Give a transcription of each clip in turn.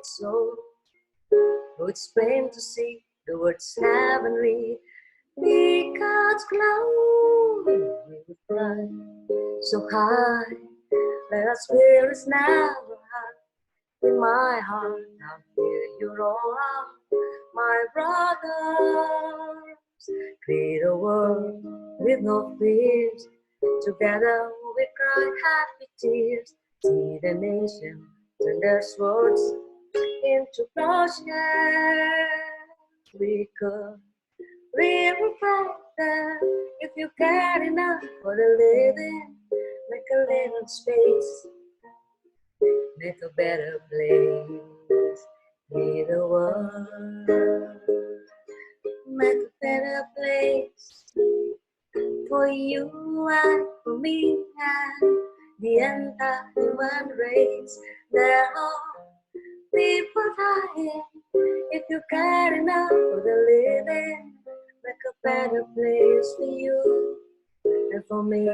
So, oh, it's plain to see the words heavenly. Because cloudy will fly so high, let us fear is never high. In my heart, I feel you roll out, my brothers. Create a world with no fears. Together we cry happy tears. See the nation turn their swords into plowshares. We could live better if you care enough for the living. Make a little space, make a better place. Be the world, make a better place for you and for me and the entire human race. There are people dying. If you care enough for the living, make a better place for you and for me.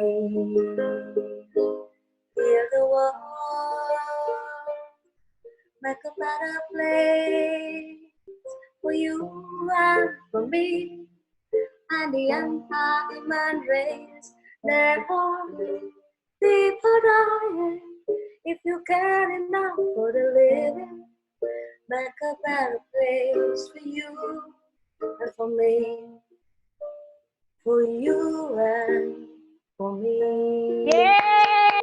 Heal the world, make a better place for you and for me and the entire human race. There are people dying. If you care enough for the living, make a better place for you and for me, for you and for me. Yeay!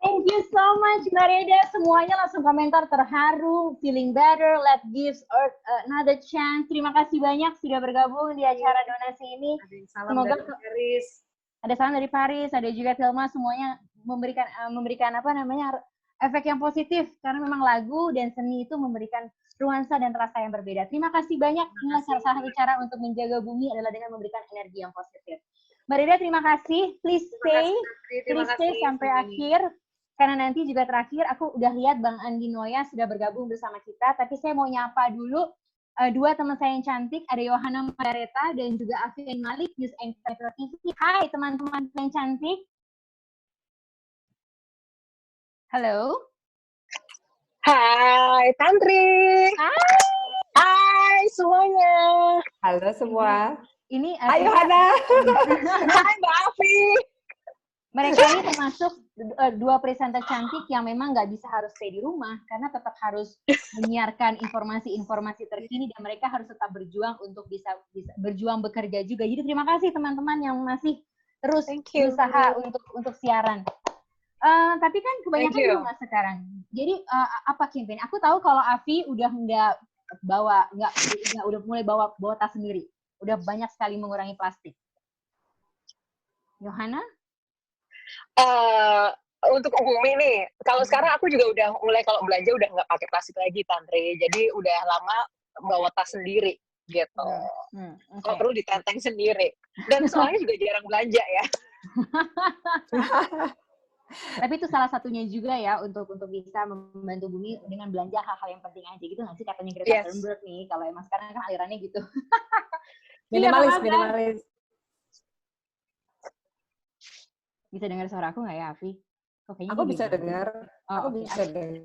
Thank you so much, Mbak Reda. Semuanya langsung komentar terharu, feeling better, let's give Earth another chance. Terima kasih banyak sudah bergabung di acara donasi ini. Semoga dari Paris. Ada salam dari Paris, ada juga Tilma, semuanya memberikan apa namanya efek yang positif karena memang lagu dan seni itu memberikan nuansa dan rasa yang berbeda. Terima kasih banyak. Inilah salah satu cara untuk menjaga bumi adalah dengan memberikan energi yang positif. Mbak Reda, terima kasih. Please stay sampai akhir. Karena nanti juga terakhir, aku udah lihat Bang Andi Noya sudah bergabung bersama kita. Tapi saya mau nyapa dulu dua teman saya yang cantik, ada Yohana Margareta dan juga Alvin Malik, News Anchor Metro TV. Hai teman-teman yang cantik. Halo. Hai Tantri. Hai semuanya. Halo semua. Ini Hai Yohana. Hai Mbak Afi. Mereka ini termasuk dua presenter cantik yang memang nggak bisa harus stay di rumah karena tetap harus menyiarkan informasi-informasi terkini dan mereka harus tetap berjuang untuk bisa berjuang bekerja juga. Jadi terima kasih teman-teman yang masih terus berusaha untuk siaran. Tapi kan kebanyakan di rumah sekarang. Jadi apa campaign? Aku tahu kalau Afi udah udah mulai bawa tas sendiri. Udah banyak sekali mengurangi plastik. Yohana? Untuk Bumi nih, kalau sekarang aku juga udah mulai kalau belanja udah nggak pakai plastik lagi, Tantri. Jadi udah lama bawa tas sendiri gitu. Okay. Kalau perlu ditenteng sendiri. Dan soalnya juga jarang belanja ya. Tapi itu salah satunya juga ya untuk bisa membantu bumi dengan belanja hal-hal yang penting aja gitu nggak sih katanya Greta Thunberg nih, kalau emang sekarang kan alirannya gitu. Minimalis. Bisa dengar suara aku nggak ya, Afi? Aku bisa dengar. Bisa dengar.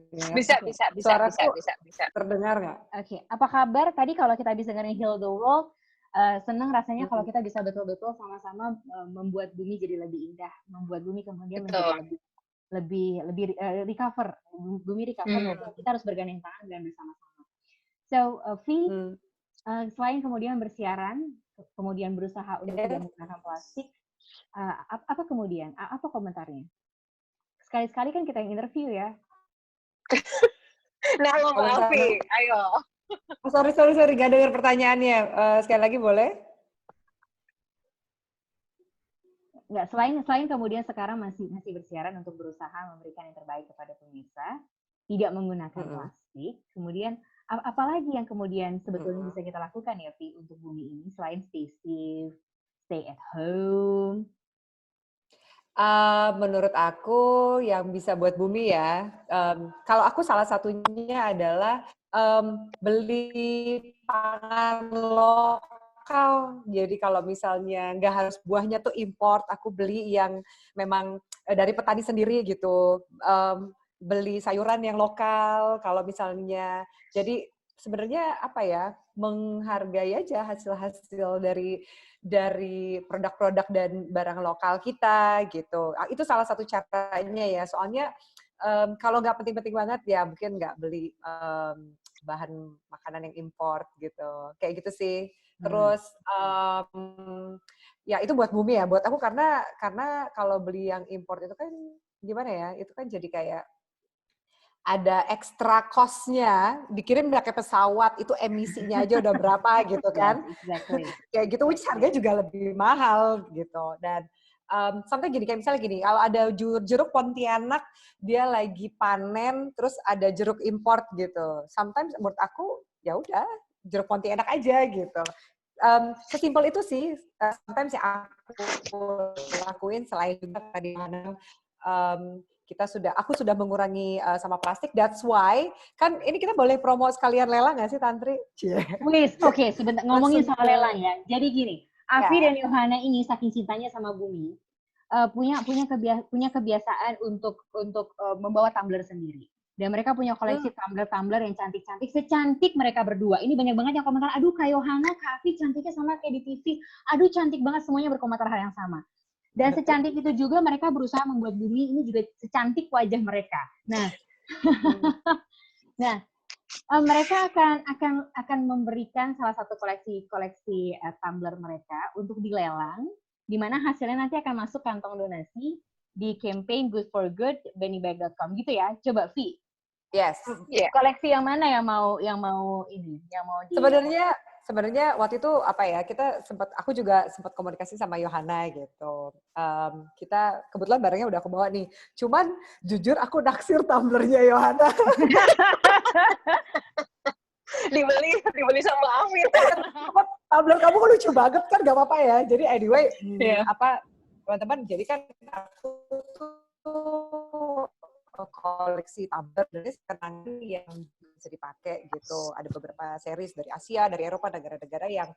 Bisa. Terdengar nggak? Oke. Apa kabar? Tadi kalau kita bisa dengerin Heal the World, senang rasanya kalau kita bisa betul-betul sama-sama membuat bumi jadi lebih indah, membuat bumi kemudian menjadi lebih recover, bumi recover. Kita harus bergandeng tangan dan bersama-sama. So, Vi, selain kemudian bersiaran, kemudian berusaha untuk tidak menggunakan plastik, apa kemudian? Apa komentarnya? Sekali-sekali kan kita yang interview ya. Nah, Mbak Afi, ayo. Sorry, gak dengar pertanyaannya. Sekali lagi boleh? Nggak, selain kemudian sekarang masih bersiaran untuk berusaha memberikan yang terbaik kepada pemirsa, tidak menggunakan plastik, kemudian apalagi yang kemudian sebetulnya bisa kita lakukan ya, Vi, untuk bumi ini selain stay safe, stay at home? Menurut aku yang bisa buat bumi ya, kalau aku salah satunya adalah beli pangan lokal. Jadi kalau misalnya nggak harus buahnya tuh import, aku beli yang memang dari petani sendiri gitu. beli sayuran yang lokal, kalau misalnya, jadi sebenarnya apa ya, menghargai aja hasil-hasil dari produk-produk dan barang lokal kita gitu. Itu salah satu caranya ya, soalnya kalau nggak penting-penting banget ya mungkin nggak beli bahan makanan yang import gitu, kayak gitu sih. Terus ya itu buat Bumi ya, buat aku karena kalau beli yang import itu kan gimana ya, itu kan jadi kayak ada extra cost-nya, dikirim pakai pesawat, itu emisinya aja udah berapa gitu kan. Yes, exactly. Kayak gitu, which harganya juga lebih mahal gitu. Dan sampai gini, kayak misalnya gini, kalau ada jeruk Pontianak, dia lagi panen, terus ada jeruk import gitu. Sometimes menurut aku, ya udah, jeruk Pontianak aja gitu. Sesimpel itu sih, sometimes yang aku lakuin selain juga tadi aku sudah mengurangi sama plastik. That's why kan ini kita boleh promo sekalian lelang nggak sih, Tantri? Wis, oke, sebentar ngomongin soal lelang ya. Jadi gini, Afi Ya. dan Yohana ini saking cintanya sama bumi, punya kebiasaan untuk membawa tumbler sendiri. Dan mereka punya koleksi tumbler yang cantik-cantik, secantik mereka berdua. Ini banyak banget yang komentar, aduh Kak Yohana, Kak Afi cantiknya sama kayak di TV. Aduh cantik banget, semuanya berkomentar hal yang sama. Dan secantik itu juga mereka berusaha membuat bumi ini juga secantik wajah mereka. Nah, mereka akan memberikan salah satu koleksi tumbler mereka untuk dilelang, di mana hasilnya nanti akan masuk kantong donasi di campaign Good for Good bennybag.com gitu ya. Coba Vi. Yes. Koleksi yang mana yang mau Sebenarnya waktu itu apa ya, aku juga sempat komunikasi sama Yohana gitu. Kita kebetulan barangnya udah aku bawa nih. Cuman jujur aku naksir tumblernya Yohana. dibeli sama Afif. Tumbler kamu kok lucu banget kan, gak apa-apa ya. Jadi anyway, teman-teman, jadi kan aku tuh koleksi tumbler dari sekarang yang bisa dipakai gitu. Ada beberapa series dari Asia, dari Eropa, negara-negara yang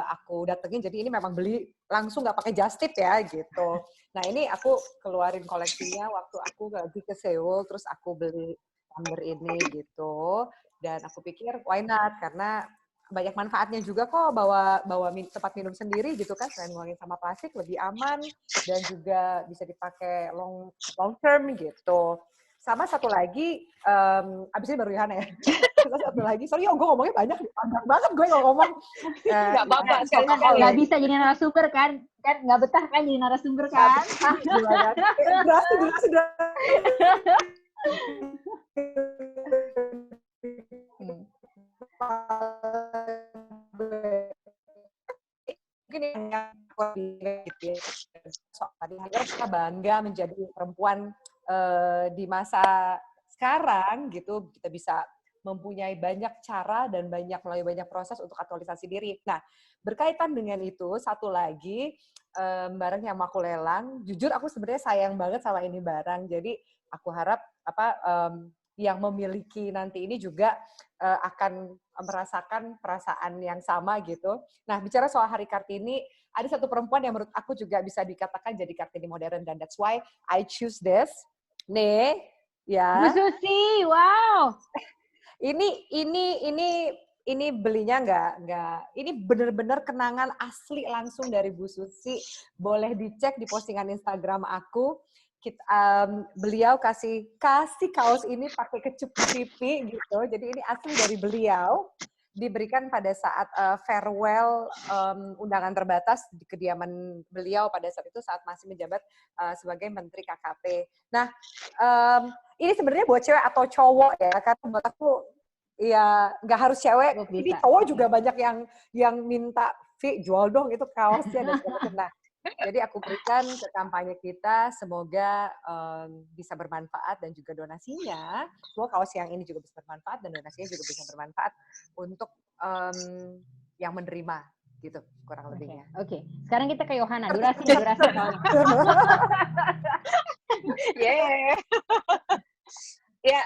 aku datengin. Jadi ini memang beli langsung nggak pakai just tip ya gitu. Nah ini aku keluarin koleksinya waktu aku lagi ke Seoul, terus aku beli tumbler ini gitu. Dan aku pikir why not, karena banyak manfaatnya juga kok bawa tempat minum sendiri gitu kan, selain ngurangin sama plastik, lebih aman dan juga bisa dipakai long term gitu. Sama satu lagi, abis ini baru Yohana ya. Satu lagi, sorry gue ngomongnya banyak, panjang banget gue ngomong. Nggak apa-apa, nggak bisa jadi narasumber kan nggak betah kan jadi narasumber kan. Durasi. Mungkin yang gitu ya. Tadi kita bangga menjadi perempuan di masa sekarang gitu, kita bisa mempunyai banyak cara dan melalui banyak proses untuk aktualisasi diri. Nah, berkaitan dengan itu, satu lagi barang yang mau aku lelang, jujur aku sebenarnya sayang banget sama ini barang. Jadi aku harap yang memiliki nanti ini juga akan merasakan perasaan yang sama gitu. Nah, bicara soal Hari Kartini, ada satu perempuan yang menurut aku juga bisa dikatakan jadi Kartini modern, dan that's why I choose this. Nih, ya. Bu Susi, wow. Ini belinya nggak. Ini benar-benar kenangan asli langsung dari Bu Susi. Boleh dicek di postingan Instagram aku. Beliau kasih kaos ini pakai kecup pipi gitu. Jadi ini asli dari beliau. Diberikan pada saat farewell undangan terbatas di kediaman beliau pada saat itu, saat masih menjabat sebagai Menteri KKP. Nah, ini sebenarnya buat cewek atau cowok ya, karena buat aku ya nggak harus cewek. Ini cowok juga banyak yang minta, Vi jual dong itu kaosnya dan sebagainya. Nah, jadi aku berikan ke kampanye kita, semoga bisa bermanfaat dan juga donasinya. Semoga kaos yang ini juga bisa bermanfaat dan donasinya juga bisa bermanfaat untuk yang menerima gitu, kurang lebihnya. Oke. Sekarang kita ke Yohana, durasi. Ya,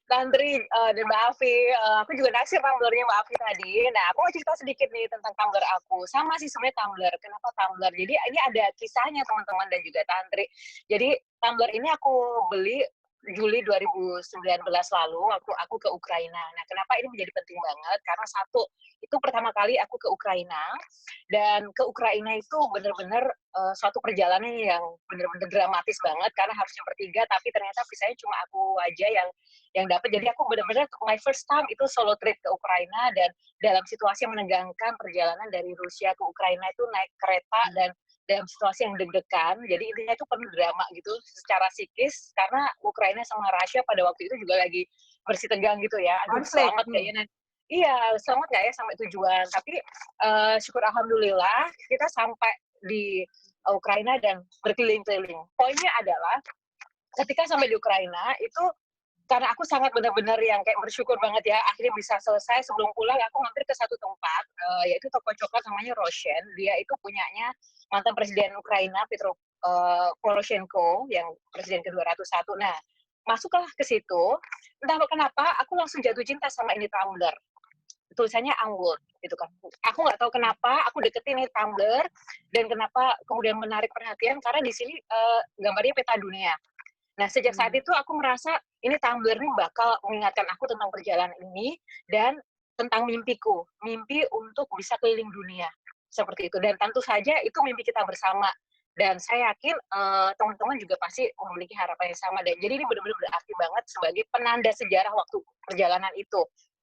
Tantri dan Mbak Afi, aku juga naksir tumblernya Mbak Afi tadi. Nah, aku mau cerita sedikit nih tentang tumbler aku. Sama sih sebenarnya tumbler. Kenapa tumbler? Jadi ini ada kisahnya teman-teman dan juga Tantri. Jadi tumbler ini aku beli Juli 2019 lalu aku ke Ukraina. Nah, kenapa ini menjadi penting banget? Karena satu, itu pertama kali aku ke Ukraina, dan ke Ukraina itu benar-benar suatu perjalanan yang benar-benar dramatis banget karena harusnya bertiga, tapi ternyata visanya cuma aku aja yang dapat. Jadi aku benar-benar my first time itu solo trip ke Ukraina, dan dalam situasi yang menegangkan, perjalanan dari Rusia ke Ukraina itu naik kereta dan dalam situasi yang deg-degan, jadi intinya itu penuh drama gitu secara psikis, karena Ukraina sama Rusia pada waktu itu juga lagi bersih tegang gitu ya. Aduh, selamat kayaknya. Iya, selamat nggak ya sampai tujuan. Tapi syukur alhamdulillah kita sampai di Ukraina dan berkeliling-keliling. Poinnya adalah ketika sampai di Ukraina itu, karena aku sangat benar-benar yang kayak bersyukur banget ya, akhirnya bisa selesai. Sebelum pulang aku mampir ke satu tempat, yaitu toko coklat namanya Roshen. Dia itu punyanya mantan presiden Ukraina Petro Poroshenko, yang presiden ke-201. Nah, masuklah ke situ, entah kenapa aku langsung jatuh cinta sama ini tumbler. Tulisannya Unworld gitu kan. Aku nggak tahu kenapa aku deketin ini tumbler, dan kenapa kemudian menarik perhatian, karena di sini gambarnya peta dunia. Nah, sejak saat itu aku merasa ini tumbler ini bakal mengingatkan aku tentang perjalanan ini dan tentang mimpiku, mimpi untuk bisa keliling dunia seperti itu. Dan tentu saja itu mimpi kita bersama. Dan saya yakin teman-teman juga pasti memiliki harapan yang sama. Dan jadi ini benar-benar berarti banget sebagai penanda sejarah waktu perjalanan itu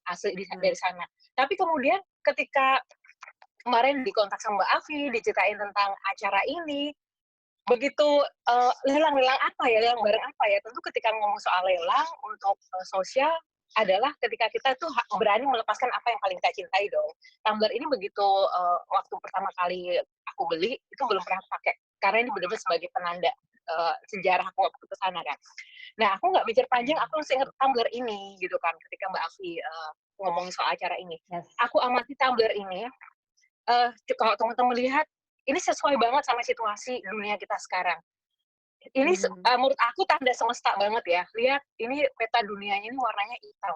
asli dari sana. Tapi kemudian ketika kemarin dikontak sama Mbak Afi, diceritain tentang acara ini, begitu lelang-lelang apa ya, lelang barang apa ya, tentu ketika ngomong soal lelang untuk sosial adalah ketika kita tuh berani melepaskan apa yang paling kita cintai dong. Tumbler ini begitu waktu pertama kali aku beli, itu belum pernah pakai, karena ini benar-benar sebagai penanda sejarah aku waktu ke sana kan. Nah, aku nggak mikir panjang, aku langsung ingat tumbler ini gitu kan, ketika Mbak Afi ngomongin soal acara ini. Yes. Aku amati tumbler ini, kalau teman-teman lihat, ini sesuai banget sama situasi dunia kita sekarang. Ini menurut aku tanda semesta banget ya. Lihat, ini peta dunianya ini warnanya hitam.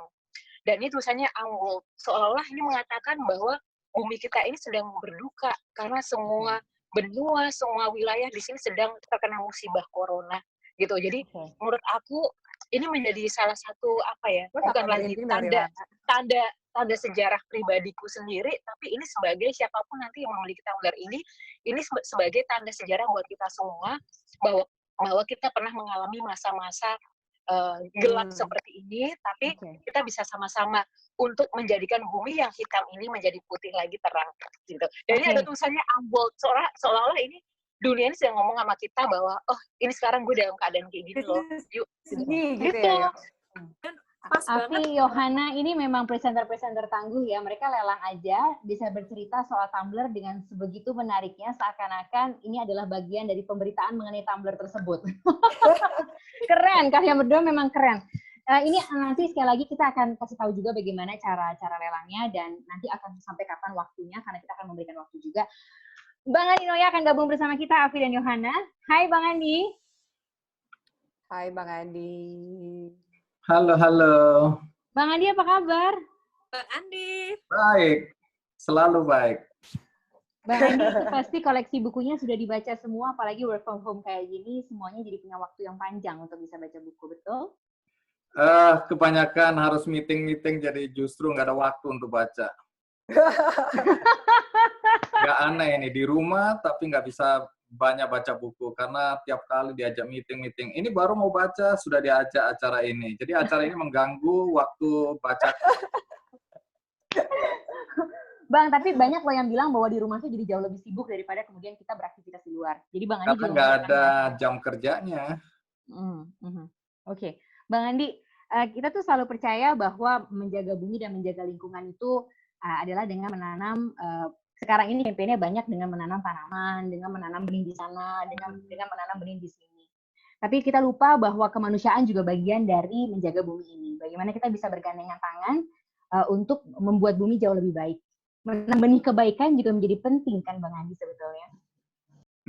Dan ini tulisannya Unworld. Seolah-olah ini mengatakan bahwa bumi kita ini sedang berduka karena semua benua, semua wilayah di sini sedang terkena musibah corona gitu. Jadi menurut aku ini menjadi salah satu apa ya? Bukan lagi tanda sejarah pribadiku sendiri, tapi ini sebagai siapapun nanti yang memiliki tumbler ini sebagai tanda sejarah buat kita semua bahwa kita pernah mengalami masa-masa gelap seperti ini, tapi kita bisa sama-sama untuk menjadikan bumi yang hitam ini menjadi putih lagi, terang gitu. Dan ini ada tulisannya Unworld, seolah-olah ini dunia ini sedang ngomong sama kita bahwa oh ini sekarang gue dalam keadaan kayak gini loh, yuk gitu ya. Afi, Yohana ini memang presenter-presenter tangguh ya. Mereka lelang aja bisa bercerita soal tumbler dengan sebegitu menariknya, seakan-akan ini adalah bagian dari pemberitaan mengenai tumbler tersebut. Keren, kalian berdua memang keren. Ini nanti sekali lagi kita akan kasih tahu juga bagaimana cara lelangnya, dan nanti akan sampai kapan waktunya, karena kita akan memberikan waktu juga. Bang Andi Noya akan gabung bersama kita, Afi dan Yohana. Hai Bang Andi. Hai Bang Andi. Halo, halo. Bang Andi, apa kabar? Bang Andi. Baik, selalu baik. Bang Andi, itu pasti koleksi bukunya sudah dibaca semua, apalagi work from home kayak gini, semuanya jadi punya waktu yang panjang untuk bisa baca buku, betul? Kebanyakan harus meeting-meeting, jadi justru nggak ada waktu untuk baca. Nggak aneh ini, di rumah tapi nggak bisa banyak baca buku karena tiap kali diajak meeting. Ini baru mau baca sudah diajak acara ini. Jadi acara ini mengganggu waktu baca. Bang, tapi banyak loh yang bilang bahwa di rumah tuh jadi jauh lebih sibuk daripada kemudian kita beraktivitas di luar. Jadi Bang Andi karena nggak ada jam kerjanya. Oke. Bang Andi, kita tuh selalu percaya bahwa menjaga bumi dan menjaga lingkungan itu adalah dengan menanam. Sekarang ini kampanye banyak dengan menanam tanaman, dengan menanam benih di sana, dengan menanam benih di sini. Tapi kita lupa bahwa kemanusiaan juga bagian dari menjaga bumi ini. Bagaimana kita bisa bergandengan tangan untuk membuat bumi jauh lebih baik. Menanam benih kebaikan juga menjadi penting kan Bang Andi sebetulnya?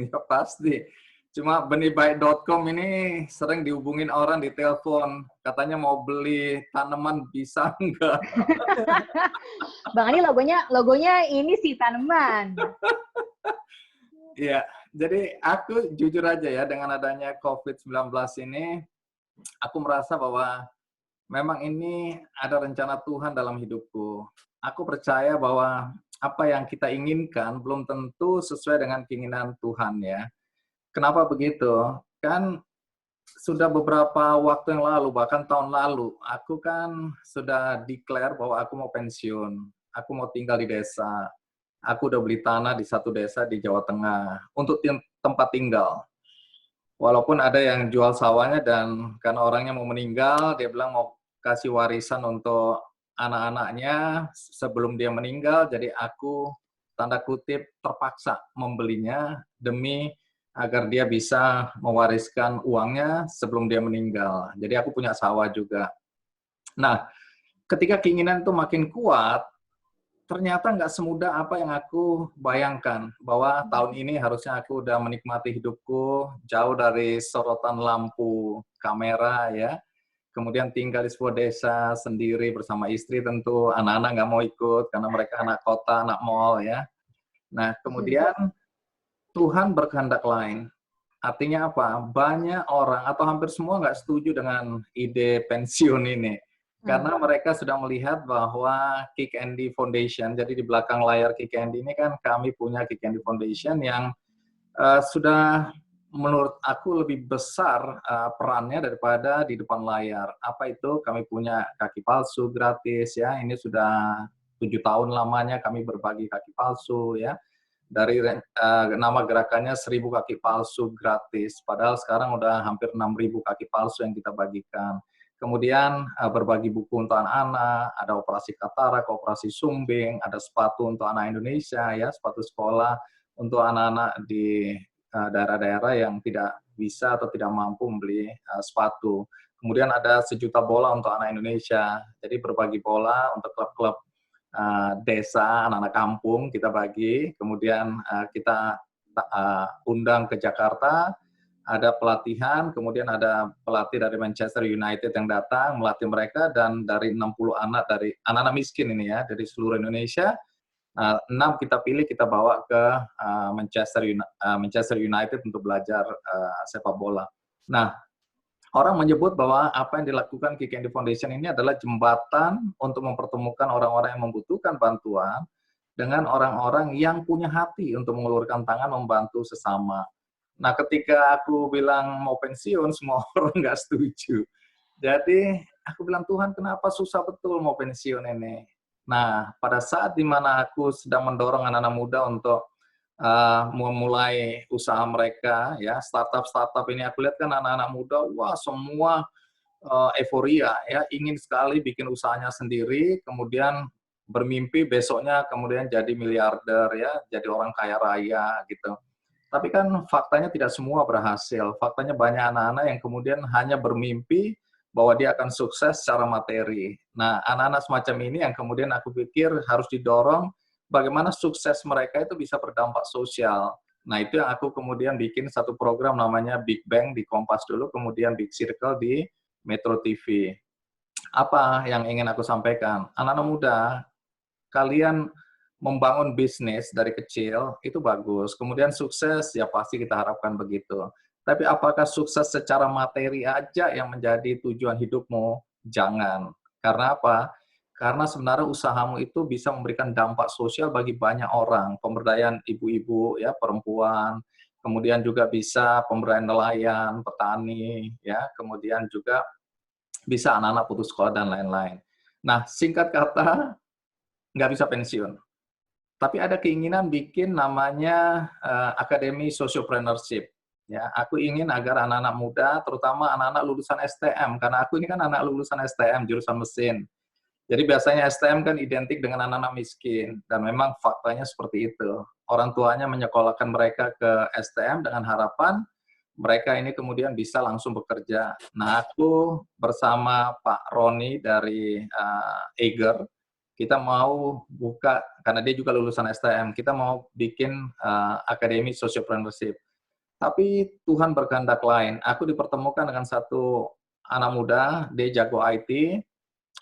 Ya pasti. Cuma benihbaik.com ini sering dihubungin orang di telepon. Katanya mau beli tanaman, bisa enggak? Bang Andi logonya ini sih tanaman. Iya, jadi aku jujur aja ya, dengan adanya COVID-19 ini, aku merasa bahwa memang ini ada rencana Tuhan dalam hidupku. Aku percaya bahwa apa yang kita inginkan belum tentu sesuai dengan keinginan Tuhan ya. Kenapa begitu? Kan sudah beberapa waktu yang lalu, bahkan tahun lalu, aku kan sudah declare bahwa aku mau pensiun. Aku mau tinggal di desa. Aku udah beli tanah di satu desa di Jawa Tengah untuk tempat tinggal. Walaupun ada yang jual sawahnya dan karena orangnya mau meninggal, dia bilang mau kasih warisan untuk anak-anaknya sebelum dia meninggal, jadi aku tanda kutip terpaksa membelinya demi agar dia bisa mewariskan uangnya sebelum dia meninggal. Jadi aku punya sawah juga. Nah, ketika keinginan itu makin kuat, ternyata nggak semudah apa yang aku bayangkan, bahwa tahun ini harusnya aku udah menikmati hidupku jauh dari sorotan lampu kamera ya, kemudian tinggal di sebuah desa sendiri bersama istri, tentu anak-anak nggak mau ikut karena mereka anak kota, anak mall ya. Nah kemudian Tuhan berkehendak lain. Artinya apa? Banyak orang atau hampir semua nggak setuju dengan ide pensiun ini. Karena mereka sudah melihat bahwa Kick Andy Foundation, jadi di belakang layar Kick Andy ini kan kami punya Kick Andy Foundation yang sudah menurut aku lebih besar perannya daripada di depan layar. Apa itu? Kami punya kaki palsu gratis ya. Ini sudah 7 tahun lamanya kami berbagi kaki palsu ya. Dari nama gerakannya 1000 kaki palsu gratis. Padahal sekarang udah hampir 6.000 kaki palsu yang kita bagikan. Kemudian berbagi buku untuk anak-anak, ada operasi katarak, operasi sumbing, ada sepatu untuk anak Indonesia, ya sepatu sekolah untuk anak-anak di daerah-daerah yang tidak bisa atau tidak mampu membeli sepatu. Kemudian ada 1 juta bola untuk anak Indonesia, jadi berbagi bola untuk klub-klub desa, anak-anak kampung kita bagi, kemudian kita undang ke Jakarta, ada pelatihan, kemudian ada pelatih dari Manchester United yang datang melatih mereka, dan dari 60 anak dari anak-anak miskin ini ya, dari seluruh Indonesia, 6 kita pilih, kita bawa ke Manchester United untuk belajar sepak bola. Nah, orang menyebut bahwa apa yang dilakukan Kick Andy Foundation ini adalah jembatan untuk mempertemukan orang-orang yang membutuhkan bantuan dengan orang-orang yang punya hati untuk mengulurkan tangan membantu sesama. Nah, ketika aku bilang mau pensiun, semua orang nggak setuju. Jadi, aku bilang, Tuhan, kenapa susah betul mau pensiun ini? Nah, pada saat dimana aku sedang mendorong anak-anak muda untuk memulai usaha mereka, ya startup ini, aku lihat kan anak-anak muda, wah semua euforia, ya ingin sekali bikin usahanya sendiri, kemudian bermimpi besoknya kemudian jadi miliarder, ya jadi orang kaya raya gitu. Tapi kan faktanya tidak semua berhasil. Faktanya banyak anak-anak yang kemudian hanya bermimpi bahwa dia akan sukses secara materi. Nah, anak-anak semacam ini yang kemudian aku pikir harus didorong bagaimana sukses mereka itu bisa berdampak sosial. Nah, itu yang aku kemudian bikin satu program namanya Big Bang di Kompas dulu, kemudian Big Circle di Metro TV. Apa yang ingin aku sampaikan? Anak-anak muda, kalian membangun bisnis dari kecil, itu bagus. Kemudian sukses, ya pasti kita harapkan begitu. Tapi apakah sukses secara materi aja yang menjadi tujuan hidupmu? Jangan. Karena apa? Karena sebenarnya usahamu itu bisa memberikan dampak sosial bagi banyak orang. Pemberdayaan ibu-ibu, ya perempuan, kemudian juga bisa pemberdayaan nelayan, petani, ya kemudian juga bisa anak-anak putus sekolah dan lain-lain. Nah, singkat kata, nggak bisa pensiun. Tapi ada keinginan bikin namanya Akademi Sociopreneurship. Ya, aku ingin agar anak-anak muda, terutama anak-anak lulusan STM, karena aku ini kan anak lulusan STM, jurusan mesin. Jadi biasanya STM kan identik dengan anak-anak miskin, dan memang faktanya seperti itu. Orang tuanya menyekolahkan mereka ke STM dengan harapan mereka ini kemudian bisa langsung bekerja. Nah, aku bersama Pak Roni dari Eager, kita mau buka, karena dia juga lulusan STM, kita mau bikin Akademi Sociopreneurship. Tapi Tuhan berkehendak lain. Aku dipertemukan dengan satu anak muda, dia jago IT.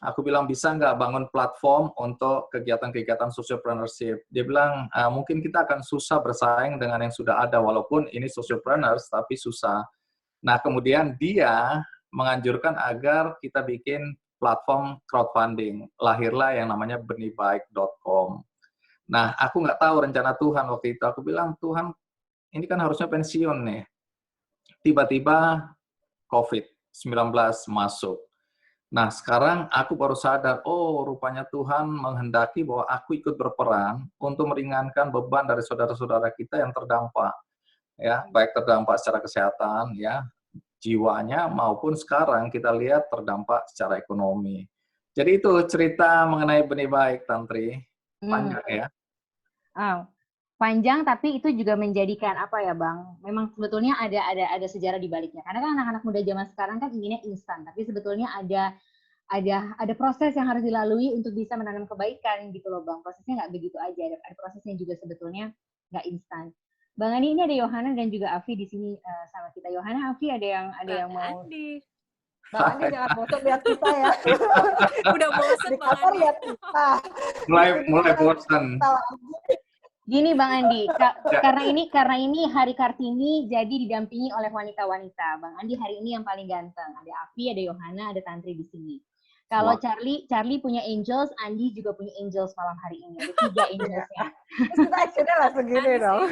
Aku bilang, bisa nggak bangun platform untuk kegiatan-kegiatan sociopreneurship? Dia bilang, mungkin kita akan susah bersaing dengan yang sudah ada, walaupun ini sociopreneurs, tapi susah. Nah, kemudian dia menganjurkan agar kita bikin platform crowdfunding. Lahirlah yang namanya benihbaik.com. Nah, aku nggak tahu rencana Tuhan waktu itu. Aku bilang, Tuhan, ini kan harusnya pensiun nih. Tiba-tiba COVID-19 masuk. Nah, sekarang aku baru sadar, oh rupanya Tuhan menghendaki bahwa aku ikut berperan untuk meringankan beban dari saudara-saudara kita yang terdampak. Ya, baik terdampak secara kesehatan, ya, jiwanya, maupun sekarang kita lihat terdampak secara ekonomi. Jadi itu cerita mengenai Benih Baik, Tantri. Panjang ya. Panjang, tapi itu juga menjadikan apa ya, Bang? Memang sebetulnya ada sejarah di baliknya. Karena kan anak-anak muda zaman sekarang kan inginnya instan, tapi sebetulnya ada proses yang harus dilalui untuk bisa menanam kebaikan gitu loh, Bang. Prosesnya nggak begitu aja, ada prosesnya juga sebetulnya nggak instan. Bang Andi, ini ada Yohana dan juga Afi di sini sama kita. Yohana, Afi ada yang mau. Andi. Bang Andi jangan bosan lihat kita ya. Udah bosan di kantor lihat kita. Mulai bosan. Gini Bang Andi, karena ini Hari Kartini, jadi didampingi oleh wanita-wanita. Bang Andi hari ini yang paling ganteng. Ada Afi, ada Yohana, ada Tantri di sini. Kalau Charlie punya angels, Andi juga punya angels malam hari ini. Ada 3 angelsnya. Terus kita actionnya langsung gini dong.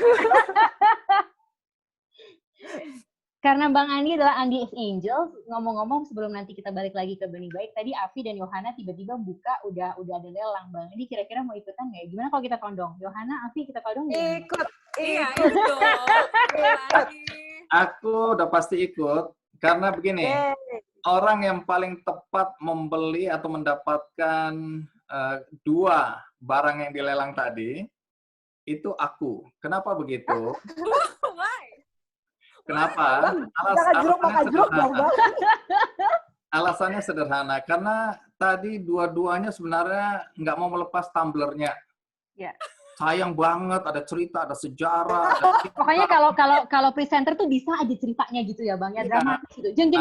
Karena Bang Andi adalah Andi is Angels, ngomong-ngomong sebelum nanti kita balik lagi ke Benih Baik, tadi Afi dan Yohana tiba-tiba buka, udah ada lelang. Bang Andi kira-kira mau ikutan nggak? Gimana kalau kita tondong? Yohana, Afi kita tondong nggak? Ikut dong. Aku udah pasti ikut, karena begini, orang yang paling tepat membeli atau mendapatkan 2 barang yang dilelang tadi, itu aku. Kenapa begitu? Kenapa? Alasannya sederhana, karena tadi dua-duanya sebenarnya nggak mau melepas tumblernya. Ya. Sayang banget, ada cerita, ada sejarah. Pokoknya kalau presenter tuh bisa aja ceritanya gitu ya Bang, ya dramatis gitu, jeng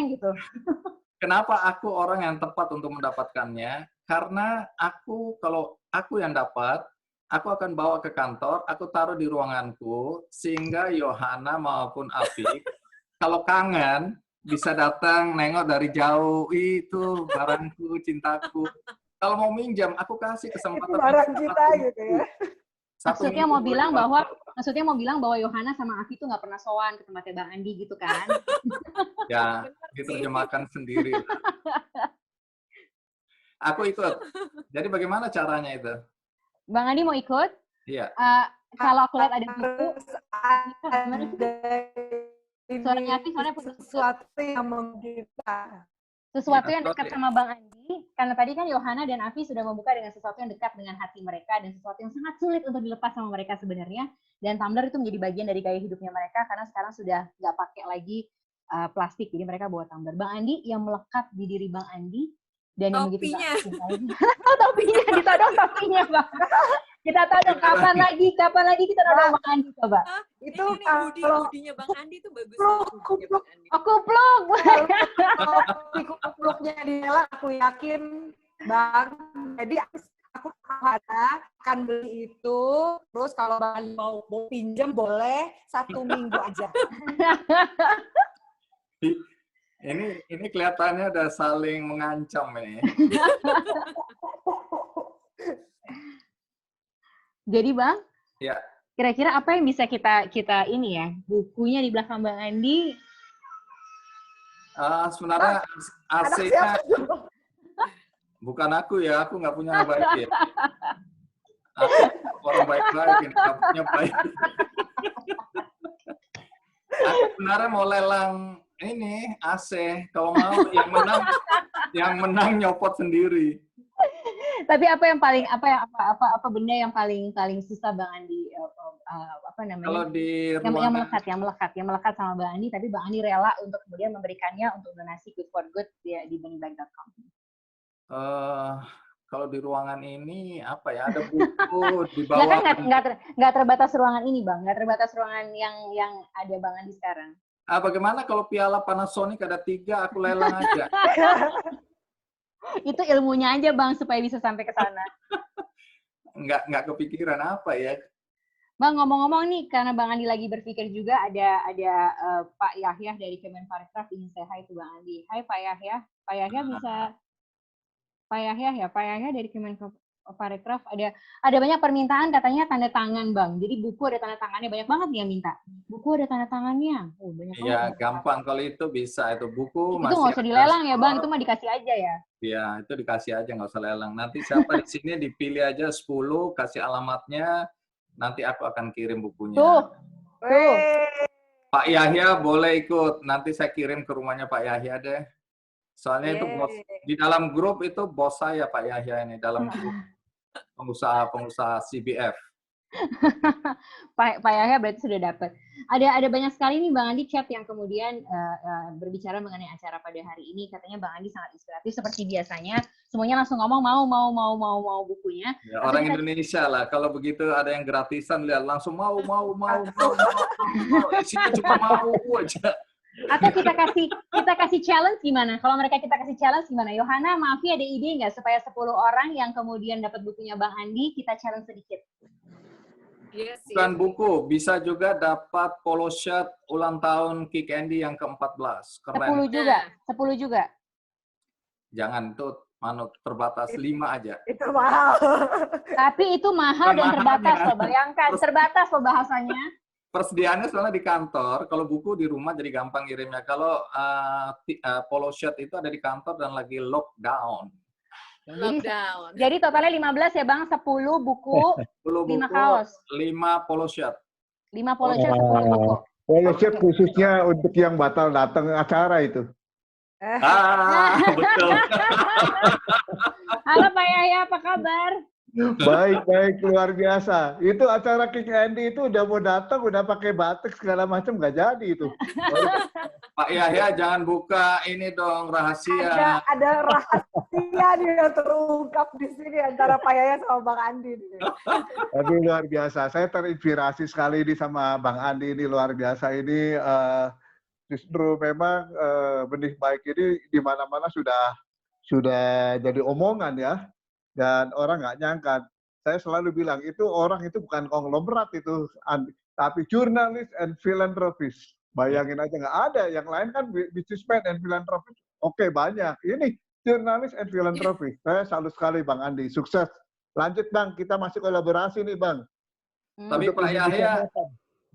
gitu. Kenapa aku orang yang tepat untuk mendapatkannya? Karena kalau aku yang dapat, aku akan bawa ke kantor, aku taruh di ruanganku, sehingga Yohana maupun Afi, kalau kangen, bisa datang nengok dari jauh, itu barangku, cintaku. Kalau mau minjam, aku kasih kesempatan. Itu barang kita gitu ya. Maksudnya mau bilang bahwa Yohana sama Afi itu nggak pernah sowan ke tempatnya Bang Andi gitu kan? Ya, diterjemahkan sendiri. Aku ikut. Jadi bagaimana caranya itu? Bang Andi mau ikut? Iya. Kalau aku lihat ada buku, suaranya Afi soalnya putus. Sesuatu yang membuka. Sesuatu yang dekat sama Bang Andi, karena tadi kan Yohana dan Afi sudah membuka dengan sesuatu yang dekat dengan hati mereka, dan sesuatu yang sangat sulit untuk dilepas sama mereka sebenarnya, dan tumbler itu menjadi bagian dari gaya hidupnya mereka, karena sekarang sudah nggak pakai lagi plastik, jadi mereka bawa tumbler. Bang Andi, yang melekat di diri Bang Andi, dan yang begitu topinya, ditodong topinya Bang. Kita todong, kapan lagi kita todong Bang Andi, coba. Itu hoodie-nya Bang Andi tuh bagus banget. Kupluk. Kupluknya dia aku yakin Bang. Jadi aku akan beli itu. Terus kalau Bang Andi mau pinjam boleh 1 minggu aja. Ini kelihatannya udah saling mengancam ini. Jadi Bang, ya. Kira-kira apa yang bisa kita ini ya, bukunya di belakang Bang Andi? Sebenarnya AC-nya bukan aku ya, aku nggak punya baik ya. Aku orang baik-baik, ini nggak punya baik. Aku sebenarnya mau lelang ini AC, kalau mau yang menang nyopot sendiri. Tapi apa benda yang paling susah Bang Andi apa namanya? Kalau di yang melekat sama Bang Andi, tapi Bang Andi rela untuk kemudian memberikannya untuk donasi Good for Good di benihbaik.com. Kalau di ruangan ini apa ya, ada buku di bawah. Nggak terbatas ruangan ini Bang, nggak terbatas ruangan yang ada Bang Andi sekarang. Bagaimana kalau piala Panasonic ada 3, aku lelang aja. Itu ilmunya aja Bang supaya bisa sampai ke sana. Nggak kepikiran apa ya. Bang, ngomong-ngomong nih, karena Bang Andi lagi berpikir juga, ada Pak Yahya dari Kemenparekraf ingin saya hai Bang Andi. Hai Pak Yahya. Pak Yahya bisa, Pak Yahya dari Kemenparekraf ada banyak permintaan katanya tanda tangan Bang. Jadi buku ada tanda tangannya, banyak banget nih yang minta. Buku ada tanda tangannya. Oh, banyak banget. Ya, gampang kalau itu bisa. Itu buku Itu masih nggak usah dilelang ya Bang, itu mah dikasih aja ya. Ya, itu dikasih aja, nggak usah lelang. Nanti siapa di sini dipilih aja 10, kasih alamatnya, nanti aku akan kirim bukunya. Tuh. Pak Yahya boleh ikut, nanti saya kirim ke rumahnya Pak Yahya deh. Soalnya itu bos, di dalam grup itu bos saya Pak Yahya ini, dalam grup pengusaha CBF. Pak Yahya berarti sudah dapat. Ada banyak sekali nih Bang Andi chat yang kemudian berbicara mengenai acara pada hari ini. Katanya Bang Andi sangat inspiratif seperti biasanya. Semuanya langsung ngomong mau bukunya. Ya, orang Indonesia lah. Kalau begitu ada yang gratisan lihat langsung mau. Isinya cuma mau aja. Atau kita kasih challenge gimana? Kalau mereka kita kasih challenge gimana? Yohana, Maafi ada ide nggak supaya 10 orang yang kemudian dapat bukunya Bang Andi kita challenge sedikit? Yes, Bukan buku, bisa juga dapat polo shirt ulang tahun Kick Andy yang ke-14. Keren. 10 juga. Jangan, itu terbatas 5 aja. Itu mahal. Tapi itu mahal dan terbatas loh, bayangkan. Terbatas loh bahasanya. Persediaannya soalnya di kantor, kalau buku di rumah jadi gampang ngirimnya. Kalau polo shirt itu ada di kantor dan lagi lockdown. Jadi totalnya 15 ya Bang, 10 buku, 10 buku, 5 kaos. 5 polo shirt. 5 polo shirt, 10 buku. Polo shirt khususnya untuk yang batal datang acara itu. Betul. Halo Pak Yahya, apa kabar? Baik, luar biasa. Itu acara King Andy itu udah mau datang, udah pakai batik segala macam, nggak jadi itu. Pak Yahya jangan buka ini dong rahasia. Ada rahasia nih yang terungkap di sini antara Pak Yahya sama Bang Andi. Aduh luar biasa. Saya terinspirasi sekali ini sama Bang Andi ini luar biasa ini. Justru memang benih baik ini di mana-mana sudah jadi omongan ya. Dan orang nggak nyangka. Saya selalu bilang, itu orang itu bukan konglomerat itu, tapi jurnalis and philanthropist. Bayangin aja, nggak ada. Yang lain kan businessman and philanthropist. Oke, banyak. Ini jurnalis and philanthropist. Saya salut sekali Bang Andi. Sukses. Lanjut Bang, kita masih kolaborasi nih Bang. Tapi Pak Yahya,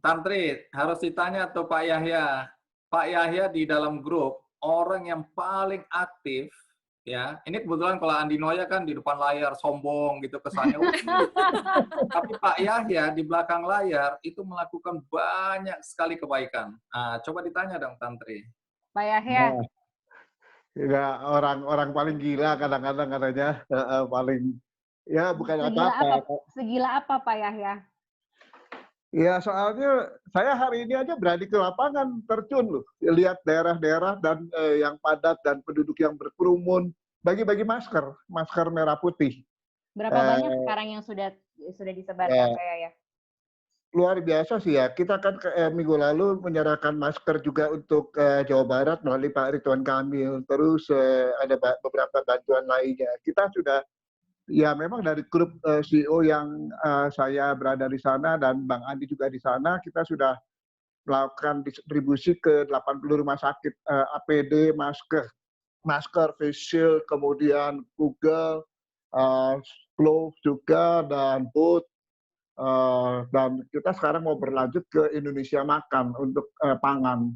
Tantri, harus ditanya tuh Pak Yahya. Pak Yahya di dalam grup, orang yang paling aktif, ya, ini kebetulan kalau Andi Noya kan di depan layar sombong gitu kesannya. Tapi Pak Yahya di belakang layar itu melakukan banyak sekali kebaikan. Nah, coba ditanya dong Tantri. Pak Yahya. Ya, orang paling gila kadang-kadang katanya paling ya bukan apa-apa. Segila apa Pak Yahya? Ya soalnya saya hari ini aja berani ke lapangan terjun loh, lihat daerah-daerah dan yang padat dan penduduk yang berkerumun, bagi-bagi masker merah putih. Berapa banyak sekarang yang sudah disebarkan Pak Yahya? Luar biasa sih ya, kita kan minggu lalu menyerahkan masker juga untuk Jawa Barat melalui Pak Ridwan Kamil, terus ada beberapa bantuan lainnya. Kita sudah ya memang dari grup CEO yang saya berada di sana dan Bang Andi juga di sana, kita sudah melakukan distribusi ke 80 rumah sakit APD, masker, face shield, kemudian Google, glove juga, dan boot. Dan kita sekarang mau berlanjut ke Indonesia Makan untuk pangan.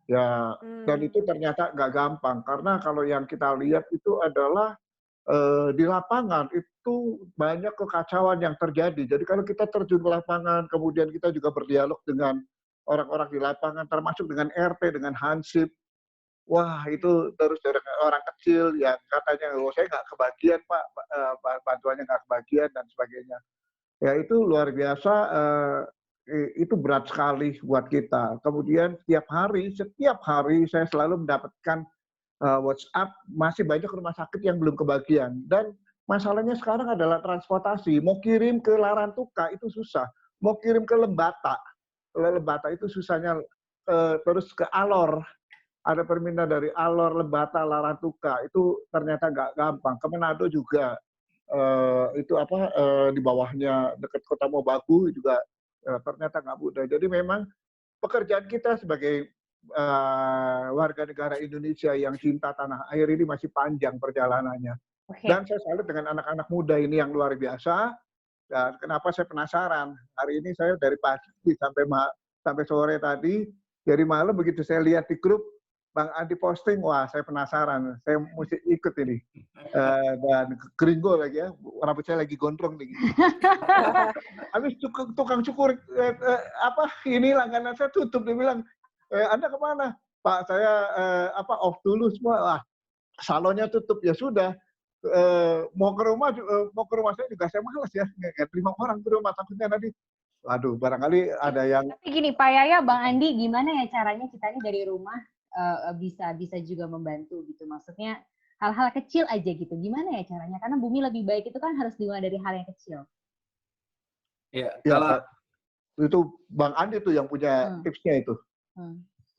Ya, dan itu ternyata nggak gampang, karena kalau yang kita lihat itu adalah di lapangan itu banyak kekacauan yang terjadi. Jadi kalau kita terjun ke lapangan, kemudian kita juga berdialog dengan orang-orang di lapangan, termasuk dengan RT, dengan Hansip. Wah, itu terus dari orang kecil yang katanya, saya nggak kebagian Pak, bantuannya nggak kebagian dan sebagainya. Ya itu luar biasa, itu berat sekali buat kita. Kemudian setiap hari saya selalu mendapatkan WhatsApp, masih banyak rumah sakit yang belum kebagian. Dan masalahnya sekarang adalah transportasi. Mau kirim ke Larantuka itu susah. Mau kirim ke Lembata itu susahnya. Terus ke Alor. Ada permintaan dari Alor, Lembata, Larantuka. Itu ternyata nggak gampang. Ke Manado juga. Itu di bawahnya dekat Kota Mobagu juga ternyata nggak mudah. Jadi memang pekerjaan kita sebagai warga negara Indonesia yang cinta tanah air ini masih panjang perjalanannya. Dan saya salut dengan anak-anak muda ini yang luar biasa. Dan kenapa saya penasaran? Hari ini saya dari pagi sampai sore tadi, dari malam begitu saya lihat di grup Bang Andi posting, wah saya penasaran, saya mesti ikut ini. Dan gringo lagi ya, rambut saya lagi gondrong nih. Habis tukang cukur ini langganan saya tutup, dia bilang, Anda kemana? Pak, saya off dulu semua. Wah, salonnya tutup, ya sudah. Mau ke rumah saya juga saya malas ya, nggak terima orang ke rumah, takutnya nanti, waduh, barangkali ada yang. Tapi gini Pak Yaya, Bang Andi, gimana ya caranya kita ini dari rumah bisa juga membantu gitu, maksudnya hal-hal kecil aja gitu, gimana ya caranya? Karena bumi lebih baik itu kan harus dimulai dari hal yang kecil. Ya, kalau itu Bang Andi tuh yang punya tipsnya itu.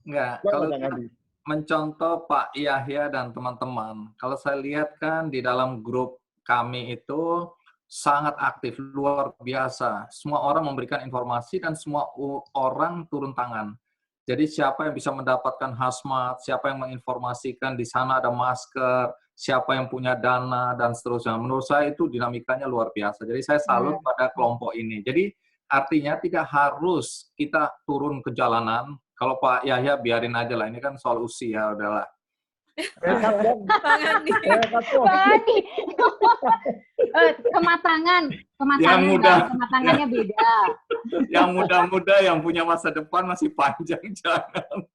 Enggak, kalau mencontoh Pak Yahya dan teman-teman, kalau saya lihat kan di dalam grup kami itu sangat aktif, luar biasa. Semua orang memberikan informasi dan semua orang turun tangan. Jadi siapa yang bisa mendapatkan hazmat, siapa yang menginformasikan di sana ada masker, siapa yang punya dana, dan seterusnya. Menurut saya itu dinamikanya luar biasa. Jadi saya salut pada kelompok ini. Jadi artinya tidak harus kita turun ke jalanan. Kalau Pak Yahya biarin aja lah, ini kan soal usia, udahlah. Bang Andi. Kematangannya beda. Yang muda-muda yang punya masa depan masih panjang, jangan.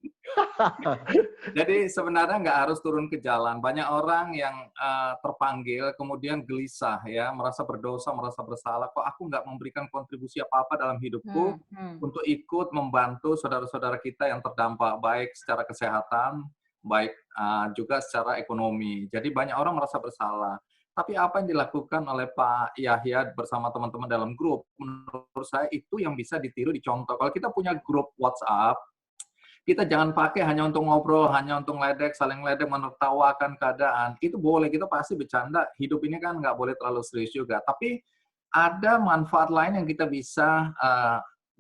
Jadi sebenarnya nggak harus turun ke jalan. Banyak orang yang terpanggil kemudian gelisah ya, merasa berdosa, merasa bersalah. Kok aku nggak memberikan kontribusi apa-apa dalam hidupku untuk ikut membantu saudara-saudara kita yang terdampak baik secara kesehatan, baik juga secara ekonomi. Jadi banyak orang merasa bersalah. Tapi apa yang dilakukan oleh Pak Yahya bersama teman-teman dalam grup, menurut saya itu yang bisa ditiru, dicontoh. Kalau kita punya grup WhatsApp, kita jangan pakai hanya untuk ngobrol, hanya untuk ledek, saling ledek, menertawakan keadaan. Itu boleh, kita pasti bercanda. Hidup ini kan nggak boleh terlalu serius juga. Tapi ada manfaat lain yang kita bisa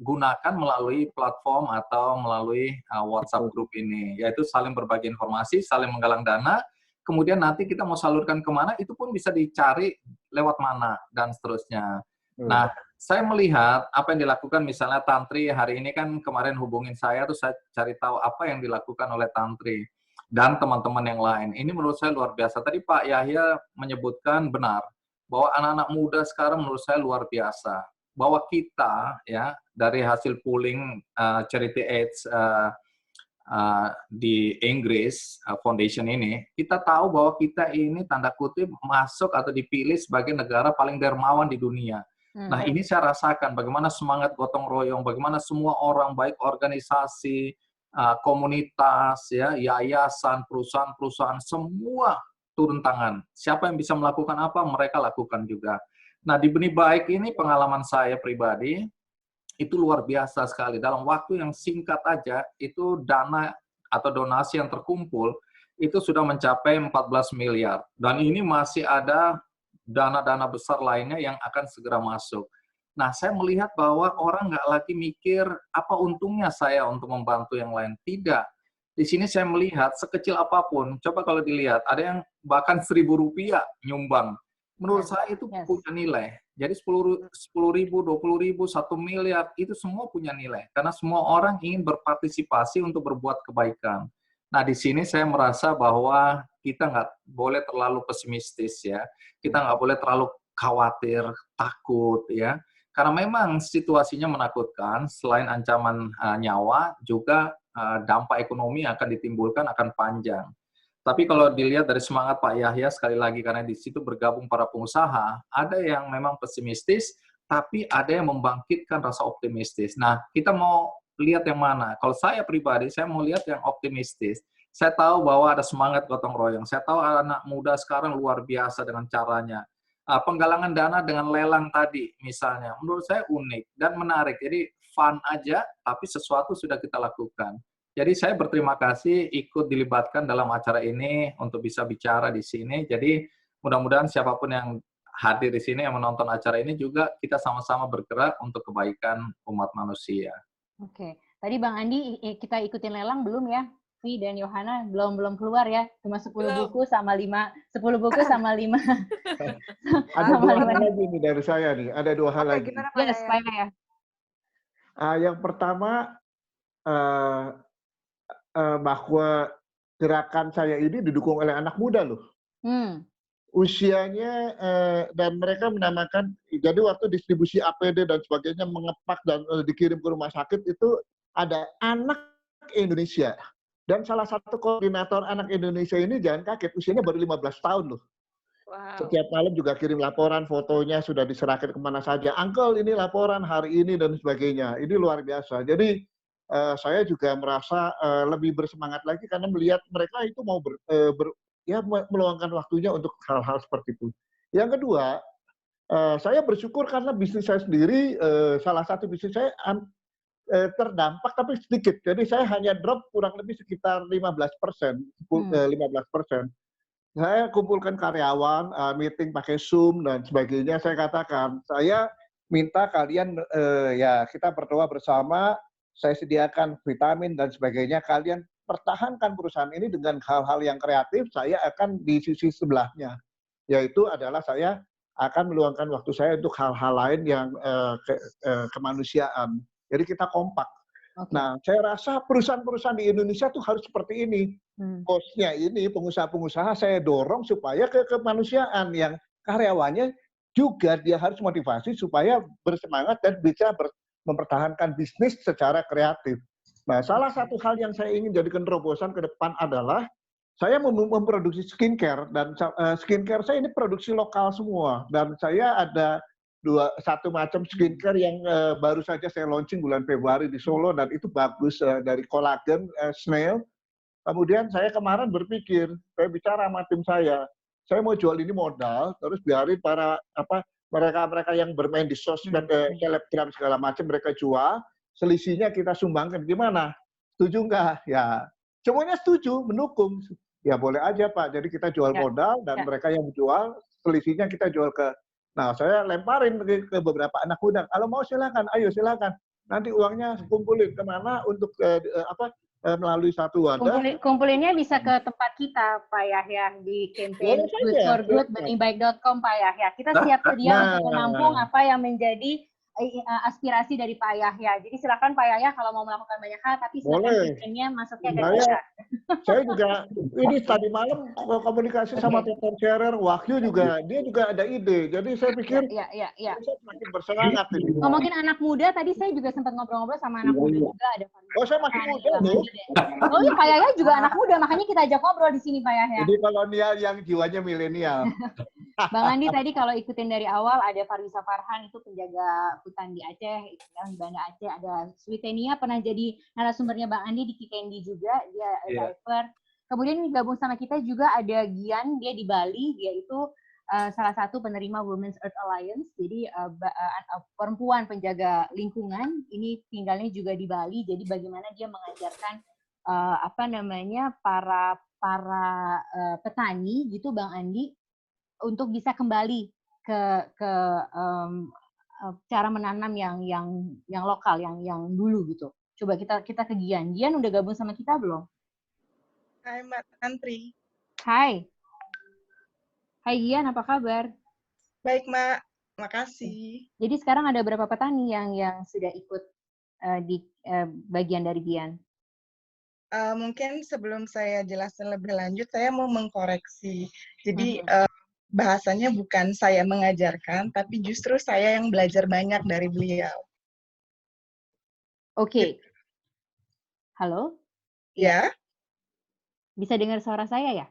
gunakan melalui platform atau melalui WhatsApp grup ini, yaitu saling berbagi informasi, saling menggalang dana, kemudian nanti kita mau salurkan kemana, itu pun bisa dicari lewat mana, dan seterusnya. Nah, saya melihat apa yang dilakukan misalnya Tantri hari ini kan kemarin hubungin saya, terus saya cari tahu apa yang dilakukan oleh Tantri dan teman-teman yang lain. Ini menurut saya luar biasa. Tadi Pak Yahya menyebutkan benar, bahwa anak-anak muda sekarang menurut saya luar biasa. Bahwa kita, ya, dari hasil polling Charity AIDS di Inggris, foundation ini, kita tahu bahwa kita ini tanda kutip masuk atau dipilih sebagai negara paling dermawan di dunia. Nah, ini saya rasakan bagaimana semangat gotong royong, bagaimana semua orang, baik organisasi, komunitas, ya, yayasan, perusahaan-perusahaan, semua turun tangan. Siapa yang bisa melakukan apa, mereka lakukan juga. Nah, di Benih Baik ini pengalaman saya pribadi, itu luar biasa sekali. Dalam waktu yang singkat aja, itu dana atau donasi yang terkumpul, itu sudah mencapai 14 miliar. Dan ini masih ada dana-dana besar lainnya yang akan segera masuk. Nah, saya melihat bahwa orang nggak lagi mikir, apa untungnya saya untuk membantu yang lain. Tidak. Di sini saya melihat, sekecil apapun, coba kalau dilihat, ada yang bahkan Rp1.000 nyumbang. Menurut saya itu punya nilai. Jadi 10.000, 20.000, 1 miliar, itu semua punya nilai. Karena semua orang ingin berpartisipasi untuk berbuat kebaikan. Nah, di sini saya merasa bahwa kita nggak boleh terlalu pesimistis ya. Kita nggak boleh terlalu khawatir, takut ya. Karena memang situasinya menakutkan, selain ancaman nyawa, juga dampak ekonomi yang akan ditimbulkan akan panjang. Tapi kalau dilihat dari semangat Pak Yahya, sekali lagi karena di situ bergabung para pengusaha, ada yang memang pesimistis, tapi ada yang membangkitkan rasa optimistis. Nah, kita mau lihat yang mana? Kalau saya pribadi, saya mau lihat yang optimistis. Saya tahu bahwa ada semangat gotong royong. Saya tahu anak muda sekarang luar biasa dengan caranya. Penggalangan dana dengan lelang tadi, misalnya, menurut saya unik dan menarik. Jadi fun aja, tapi sesuatu sudah kita lakukan. Jadi saya berterima kasih ikut dilibatkan dalam acara ini untuk bisa bicara di sini. Jadi mudah-mudahan siapapun yang hadir di sini, yang menonton acara ini juga kita sama-sama bergerak untuk kebaikan umat manusia. Oke. Tadi Bang Andi kita ikutin lelang belum ya? Vi dan Yohana belum keluar ya. Cuma 10 buku sama 5 Ada dua hal lagi nih dari saya nih. Ada dua hal lagi. Yes, Pak ya. Yang pertama bahwa gerakan saya ini didukung oleh anak muda loh. Usianya dan mereka menamakan, jadi waktu distribusi APD dan sebagainya mengepak dan dikirim ke rumah sakit itu ada anak Indonesia. Dan salah satu koordinator anak Indonesia ini jangan kaget, usianya baru 15 tahun loh. Wow. Setiap malam juga kirim laporan, fotonya sudah diserahkan kemana saja. Uncle ini laporan hari ini dan sebagainya. Ini luar biasa. Jadi saya juga merasa lebih bersemangat lagi karena melihat mereka itu mau meluangkan waktunya untuk hal-hal seperti itu. Yang kedua, saya bersyukur karena bisnis saya sendiri, salah satu bisnis saya terdampak tapi sedikit. Jadi saya hanya drop kurang lebih sekitar 15%. Saya kumpulkan karyawan, meeting pakai Zoom dan sebagainya. Saya katakan, saya minta kalian ya kita berdoa bersama, saya sediakan vitamin dan sebagainya. Kalian pertahankan perusahaan ini dengan hal-hal yang kreatif, saya akan di sisi sebelahnya. Yaitu adalah saya akan meluangkan waktu saya untuk hal-hal lain yang kemanusiaan. Jadi kita kompak. Okay. Nah, saya rasa perusahaan-perusahaan di Indonesia tuh harus seperti ini. Bosnya ini, pengusaha-pengusaha saya dorong supaya ke kemanusiaan yang karyawannya juga dia harus motivasi supaya bersemangat dan bisa mempertahankan bisnis secara kreatif. Nah, salah satu hal yang saya ingin jadikan terobosan ke depan adalah saya memproduksi skincare dan skincare saya ini produksi lokal semua dan saya ada satu macam skincare yang baru saja saya launching bulan Februari di Solo dan itu bagus dari kolagen snail. Kemudian saya kemarin berpikir, saya bicara sama tim saya mau jual ini modal, terus biarin para mereka yang bermain di sosmed, selebgram segala macam mereka jual, selisihnya kita sumbangkan. Gimana? Setuju nggak? Ya, semuanya setuju, mendukung. Ya boleh aja Pak. Jadi kita jual modal dan mereka yang jual, selisihnya kita jual ke. Nah, saya lemparin ke beberapa anak muda. Kalau mau silakan, ayo silakan. Nanti uangnya kumpulin kemana untuk melalui satu wadah. Kumpulinnya bisa ke tempat kita, Pak Yahya, di campaign goodforgood.beringbaik.com, Pak Yahya. Kita siap sedia untuk menampung apa yang menjadi aspirasi dari Pak Yahya. Jadi silakan Pak Yahya kalau mau melakukan banyak hal, tapi silakan campaignnya masuknya ke kita. Saya juga, ini tadi malam komunikasi sama Dr. Scherer, Wahyu juga, dia juga ada ide. Jadi saya pikir, saya semakin bersemangat. Ngomongin anak muda, tadi saya juga sempat ngobrol-ngobrol sama anak muda juga. Saya masih muda loh. Oh iya, Pak Yahya juga anak muda, makanya kita ajak ngobrol di sini Pak Yahya. Jadi kolonial yang jiwanya milenial. Bang Andi tadi kalau ikutin dari awal ada Farisa Farhan itu penjaga hutan di Aceh, di Banda Aceh, ada Switenia pernah jadi narasumbernya Bang Andi di Kikendi juga, dia diver. Kemudian gabung sama kita juga ada Gian, dia di Bali, dia itu salah satu penerima Women's Earth Alliance, jadi perempuan penjaga lingkungan, ini tinggalnya juga di Bali, jadi bagaimana dia mengajarkan para petani gitu Bang Andi untuk bisa kembali ke cara menanam yang lokal, yang dulu gitu. Coba kita ke Gian. Gian udah gabung sama kita belum? Hai Mbak Tantri. Hai. Hai Gian, apa kabar? Baik Mbak, makasih. Jadi sekarang ada berapa petani yang sudah ikut di bagian dari Gian? Mungkin sebelum saya jelasin lebih lanjut, saya mau mengkoreksi. Jadi bahasanya bukan saya mengajarkan, tapi justru saya yang belajar banyak dari beliau. Oke. Halo? Ya. Bisa dengar suara saya ya?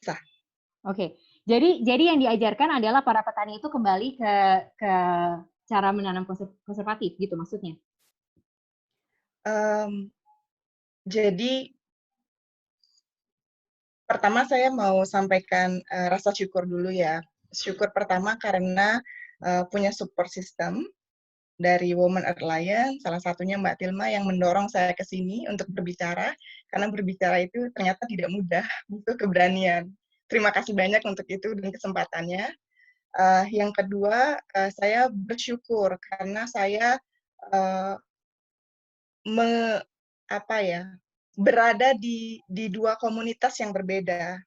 Bisa. Oke. Jadi yang diajarkan adalah para petani itu kembali ke cara menanam konservatif gitu maksudnya? Jadi pertama saya mau sampaikan rasa syukur dulu ya. Syukur pertama karena punya support system dari Women Earth Alliance, salah satunya Mbak Tilma yang mendorong saya ke sini untuk berbicara, karena berbicara itu ternyata tidak mudah, butuh keberanian. Terima kasih banyak untuk itu dan kesempatannya. Yang kedua, saya bersyukur karena saya berada di dua komunitas yang berbeda.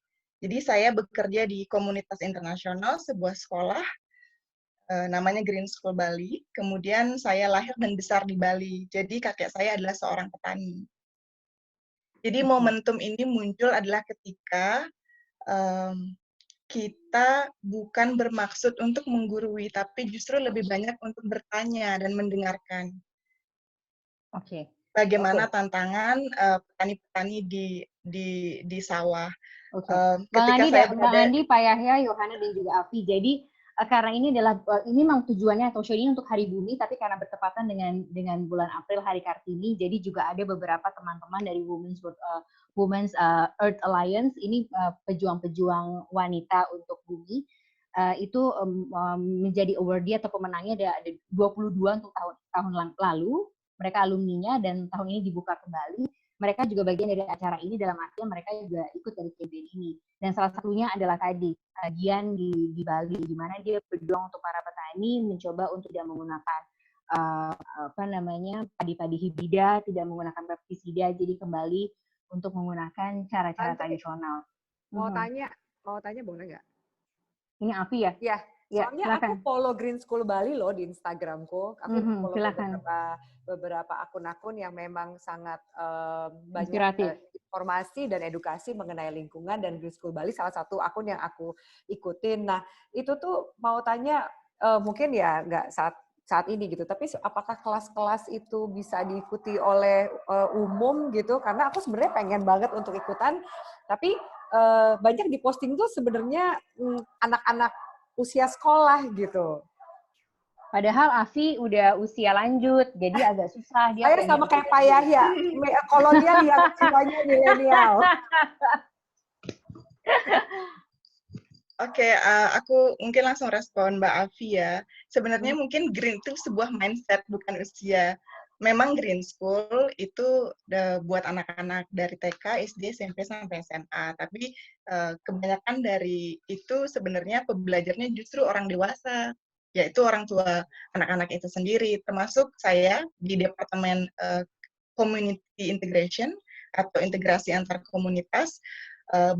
Jadi saya bekerja di komunitas internasional, sebuah sekolah, namanya Green School Bali. Kemudian saya lahir dan besar di Bali. Jadi kakek saya adalah seorang petani. Jadi momentum ini muncul adalah ketika kita bukan bermaksud untuk menggurui, tapi justru lebih banyak untuk bertanya dan mendengarkan. Oke. Bagaimana tantangan petani-petani di sawah. Bang Andi, Pak Yahya, Yohana, dan juga Afi. Jadi karena ini memang tujuannya atau show ini untuk Hari Bumi, tapi karena bertepatan dengan bulan April Hari Kartini, jadi juga ada beberapa teman-teman dari Women's Earth Alliance, ini pejuang-pejuang wanita untuk bumi, itu menjadi awardee atau pemenangnya ada 22 untuk tahun lalu. Mereka alumninya dan tahun ini dibuka kembali. Mereka juga bagian dari acara ini dalam artian mereka juga ikut dari campaign ini. Dan salah satunya adalah tadi Gian di Bali, di mana dia berjuang untuk para petani mencoba untuk tidak menggunakan padi-padi hibrida, tidak menggunakan pestisida, jadi kembali untuk menggunakan cara-cara tradisional. Mau tanya boleh nggak? Ini Afi ya? Iya. Soalnya aku follow Green School Bali loh di Instagramku. Aku follow beberapa akun-akun yang memang sangat banyak informasi dan edukasi mengenai lingkungan, dan Green School Bali salah satu akun yang aku ikutin. Nah, itu tuh mau tanya, mungkin ya nggak saat ini gitu, tapi apakah kelas-kelas itu bisa diikuti oleh umum gitu? Karena aku sebenarnya pengen banget untuk ikutan, tapi banyak di posting tuh sebenarnya anak-anak usia sekolah gitu. Padahal Afi udah usia lanjut, jadi agak susah. Saya sama kayak Pak Yahya, kolonial yang jiwanya milenial. Oke, aku mungkin langsung respon Mbak Afi ya. Sebenarnya mungkin green itu sebuah mindset, bukan usia. Memang Green School itu buat anak-anak dari TK, SD, SMP, sampai SMA. Tapi kebanyakan dari itu sebenarnya pembelajarnya justru orang dewasa, yaitu orang tua anak-anak itu sendiri. Termasuk saya di Departemen Community Integration atau integrasi antar komunitas,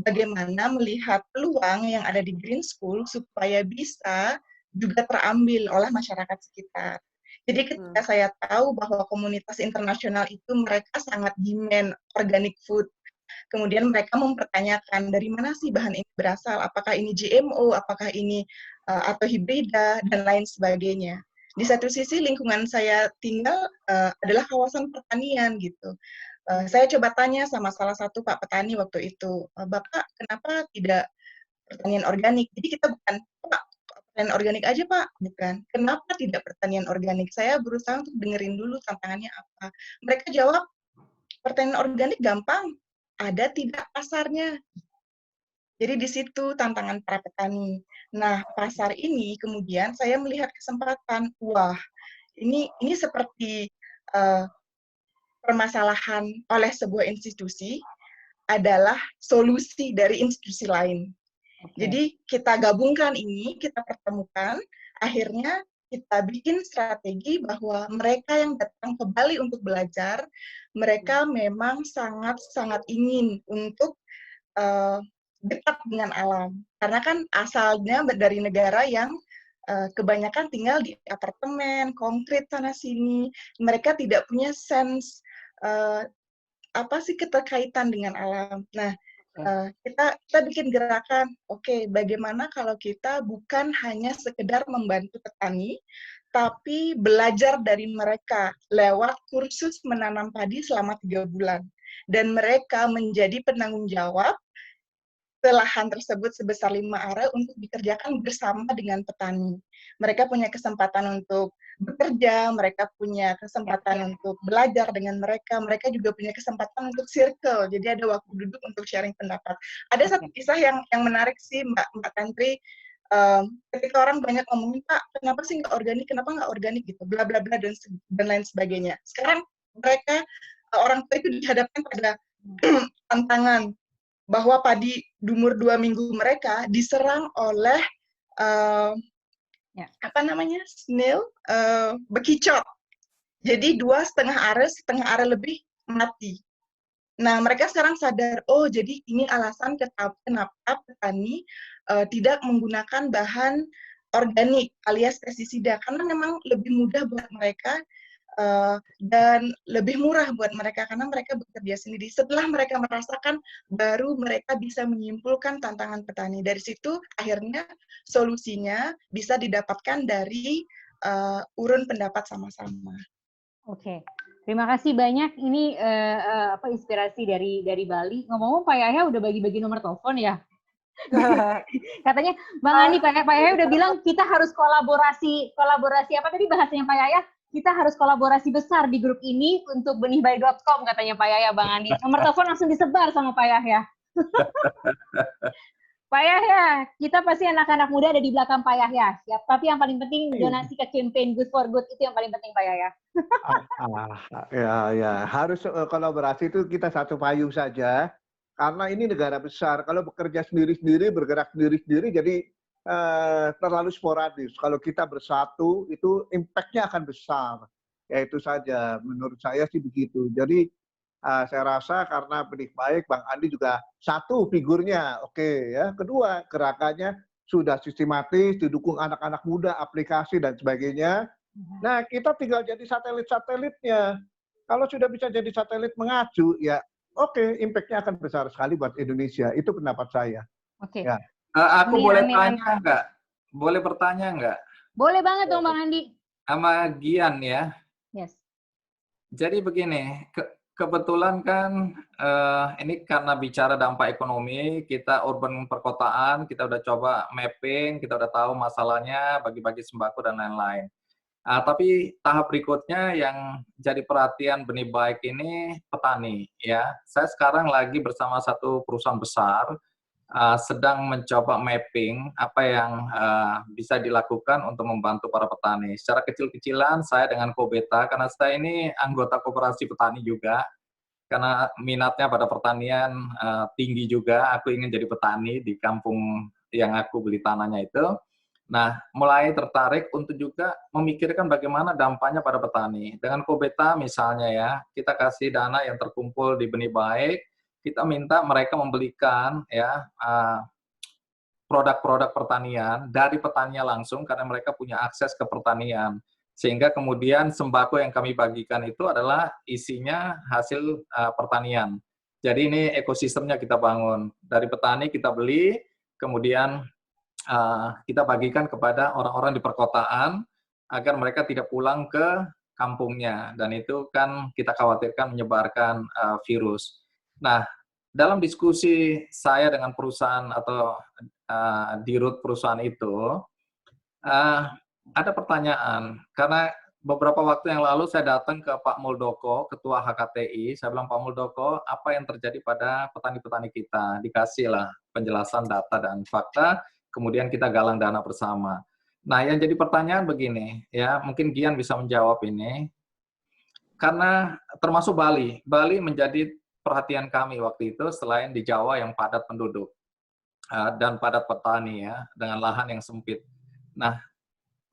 bagaimana melihat peluang yang ada di Green School supaya bisa juga terambil oleh masyarakat sekitar. Jadi ketika saya tahu bahwa komunitas internasional itu mereka sangat demand organic food, kemudian mereka mempertanyakan dari mana sih bahan ini berasal, apakah ini GMO, apakah ini atau hibrida, dan lain sebagainya. Di satu sisi lingkungan saya tinggal adalah kawasan pertanian gitu. Saya coba tanya sama salah satu Pak Petani waktu itu, Bapak kenapa tidak pertanian organik? Jadi kita bukan, Pak, pertanian organik aja Pak, bukan. Kenapa tidak pertanian organik? Saya berusaha untuk dengerin dulu tantangannya apa. Mereka jawab, pertanian organik gampang, ada tidak pasarnya. Jadi di situ tantangan para petani. Nah, pasar ini kemudian saya melihat kesempatan, wah, ini seperti permasalahan oleh sebuah institusi adalah solusi dari institusi lain. Jadi kita gabungkan ini, kita pertemukan, akhirnya kita bikin strategi bahwa mereka yang datang ke Bali untuk belajar, mereka memang sangat-sangat ingin untuk dekat dengan alam. Karena kan asalnya dari negara yang kebanyakan tinggal di apartemen, konkret sana-sini, mereka tidak punya sense apa sih keterkaitan dengan alam. Nah, kita bikin gerakan, oke, bagaimana kalau kita bukan hanya sekedar membantu petani, tapi belajar dari mereka lewat kursus menanam padi selama 3 bulan. Dan mereka menjadi penanggung jawab lahan tersebut sebesar 5 are untuk dikerjakan bersama dengan petani. Mereka punya kesempatan untuk bekerja, mereka punya kesempatan untuk belajar dengan mereka juga punya kesempatan untuk circle, jadi ada waktu duduk untuk sharing pendapat. Ada satu kisah yang menarik sih Mbak Tantri, ketika orang banyak ngomongin, Pak, kenapa sih kenapa nggak organik gitu, bla bla bla dan lain sebagainya. Sekarang mereka, orang tua itu dihadapkan pada tantangan bahwa padi umur 2 minggu mereka diserang oleh apa namanya, snail, bekicot. Jadi 2,5 are, setengah are lebih mati. Nah, mereka sekarang sadar, oh jadi ini alasan kenapa petani tidak menggunakan bahan organik alias pestisida, karena memang lebih mudah buat mereka dan lebih murah buat mereka karena mereka bekerja sendiri. Setelah mereka merasakan, baru mereka bisa menyimpulkan tantangan petani. Dari situ akhirnya solusinya bisa didapatkan dari urun pendapat sama-sama. Oke. Terima kasih banyak. Ini inspirasi dari Bali. Ngomong-ngomong, Pak Yahya udah bagi-bagi nomor telepon ya. Katanya Bang Andi, Pak Yahya udah bilang kita harus kolaborasi apa tadi bahasanya Pak Yahya? Kita harus kolaborasi besar di grup ini untuk benihbaik.com katanya Pak Yahya, Bang Andi. Nomor telepon langsung disebar sama Pak Yahya. Pak Yahya, kita pasti anak-anak muda ada di belakang Pak Yahya. Ya, tapi yang paling penting donasi ke campaign Good for Good itu yang paling penting Pak Yahya. Ya, harus kolaborasi itu kita satu payung saja. Karena ini negara besar. Kalau bekerja sendiri-sendiri, bergerak sendiri-sendiri, jadi terlalu sporadis. Kalau kita bersatu, itu impact-nya akan besar. Ya itu saja. Menurut saya sih begitu. Jadi saya rasa karena benih baik, Bang Andi juga satu figurnya, oke ya. Kedua, gerakannya sudah sistematis, didukung anak-anak muda, aplikasi dan sebagainya. Nah, kita tinggal jadi satelit-satelitnya. Kalau sudah bisa jadi satelit mengacu, ya oke, impact-nya akan besar sekali buat Indonesia. Itu pendapat saya. Oke. Ya. Aku boleh tanya nggak? Boleh bertanya nggak? Boleh banget dong, Bang Andi. Sama Gian ya. Yes. Jadi begini, kebetulan kan ini karena bicara dampak ekonomi, kita urban perkotaan, kita udah coba mapping, kita udah tahu masalahnya, bagi-bagi sembako dan lain-lain. Tapi tahap berikutnya yang jadi perhatian benih baik ini petani. Ya, saya sekarang lagi bersama satu perusahaan besar sedang mencoba mapping apa yang bisa dilakukan untuk membantu para petani. Secara kecil-kecilan saya dengan Kobeta, karena saya ini anggota koperasi petani juga, karena minatnya pada pertanian tinggi juga, aku ingin jadi petani di kampung yang aku beli tanahnya itu. Nah, mulai tertarik untuk juga memikirkan bagaimana dampaknya pada petani. Dengan Kobeta misalnya ya, kita kasih dana yang terkumpul di benih baik, kita minta mereka membelikan ya produk-produk pertanian dari petaninya langsung karena mereka punya akses ke pertanian. Sehingga kemudian sembako yang kami bagikan itu adalah isinya hasil pertanian. Jadi ini ekosistemnya kita bangun. Dari petani kita beli, kemudian kita bagikan kepada orang-orang di perkotaan agar mereka tidak pulang ke kampungnya. Dan itu kan kita khawatirkan menyebarkan virus. Nah, dalam diskusi saya dengan perusahaan atau dirut perusahaan itu, ada pertanyaan. Karena beberapa waktu yang lalu saya datang ke Pak Muldoko, Ketua HKTI. Saya bilang, Pak Muldoko, apa yang terjadi pada petani-petani kita? Dikasihlah penjelasan data dan fakta, kemudian kita galang dana bersama. Nah, yang jadi pertanyaan begini, ya mungkin Gian bisa menjawab ini. Karena termasuk Bali menjadi perhatian kami waktu itu selain di Jawa yang padat penduduk dan padat petani ya dengan lahan yang sempit. Nah,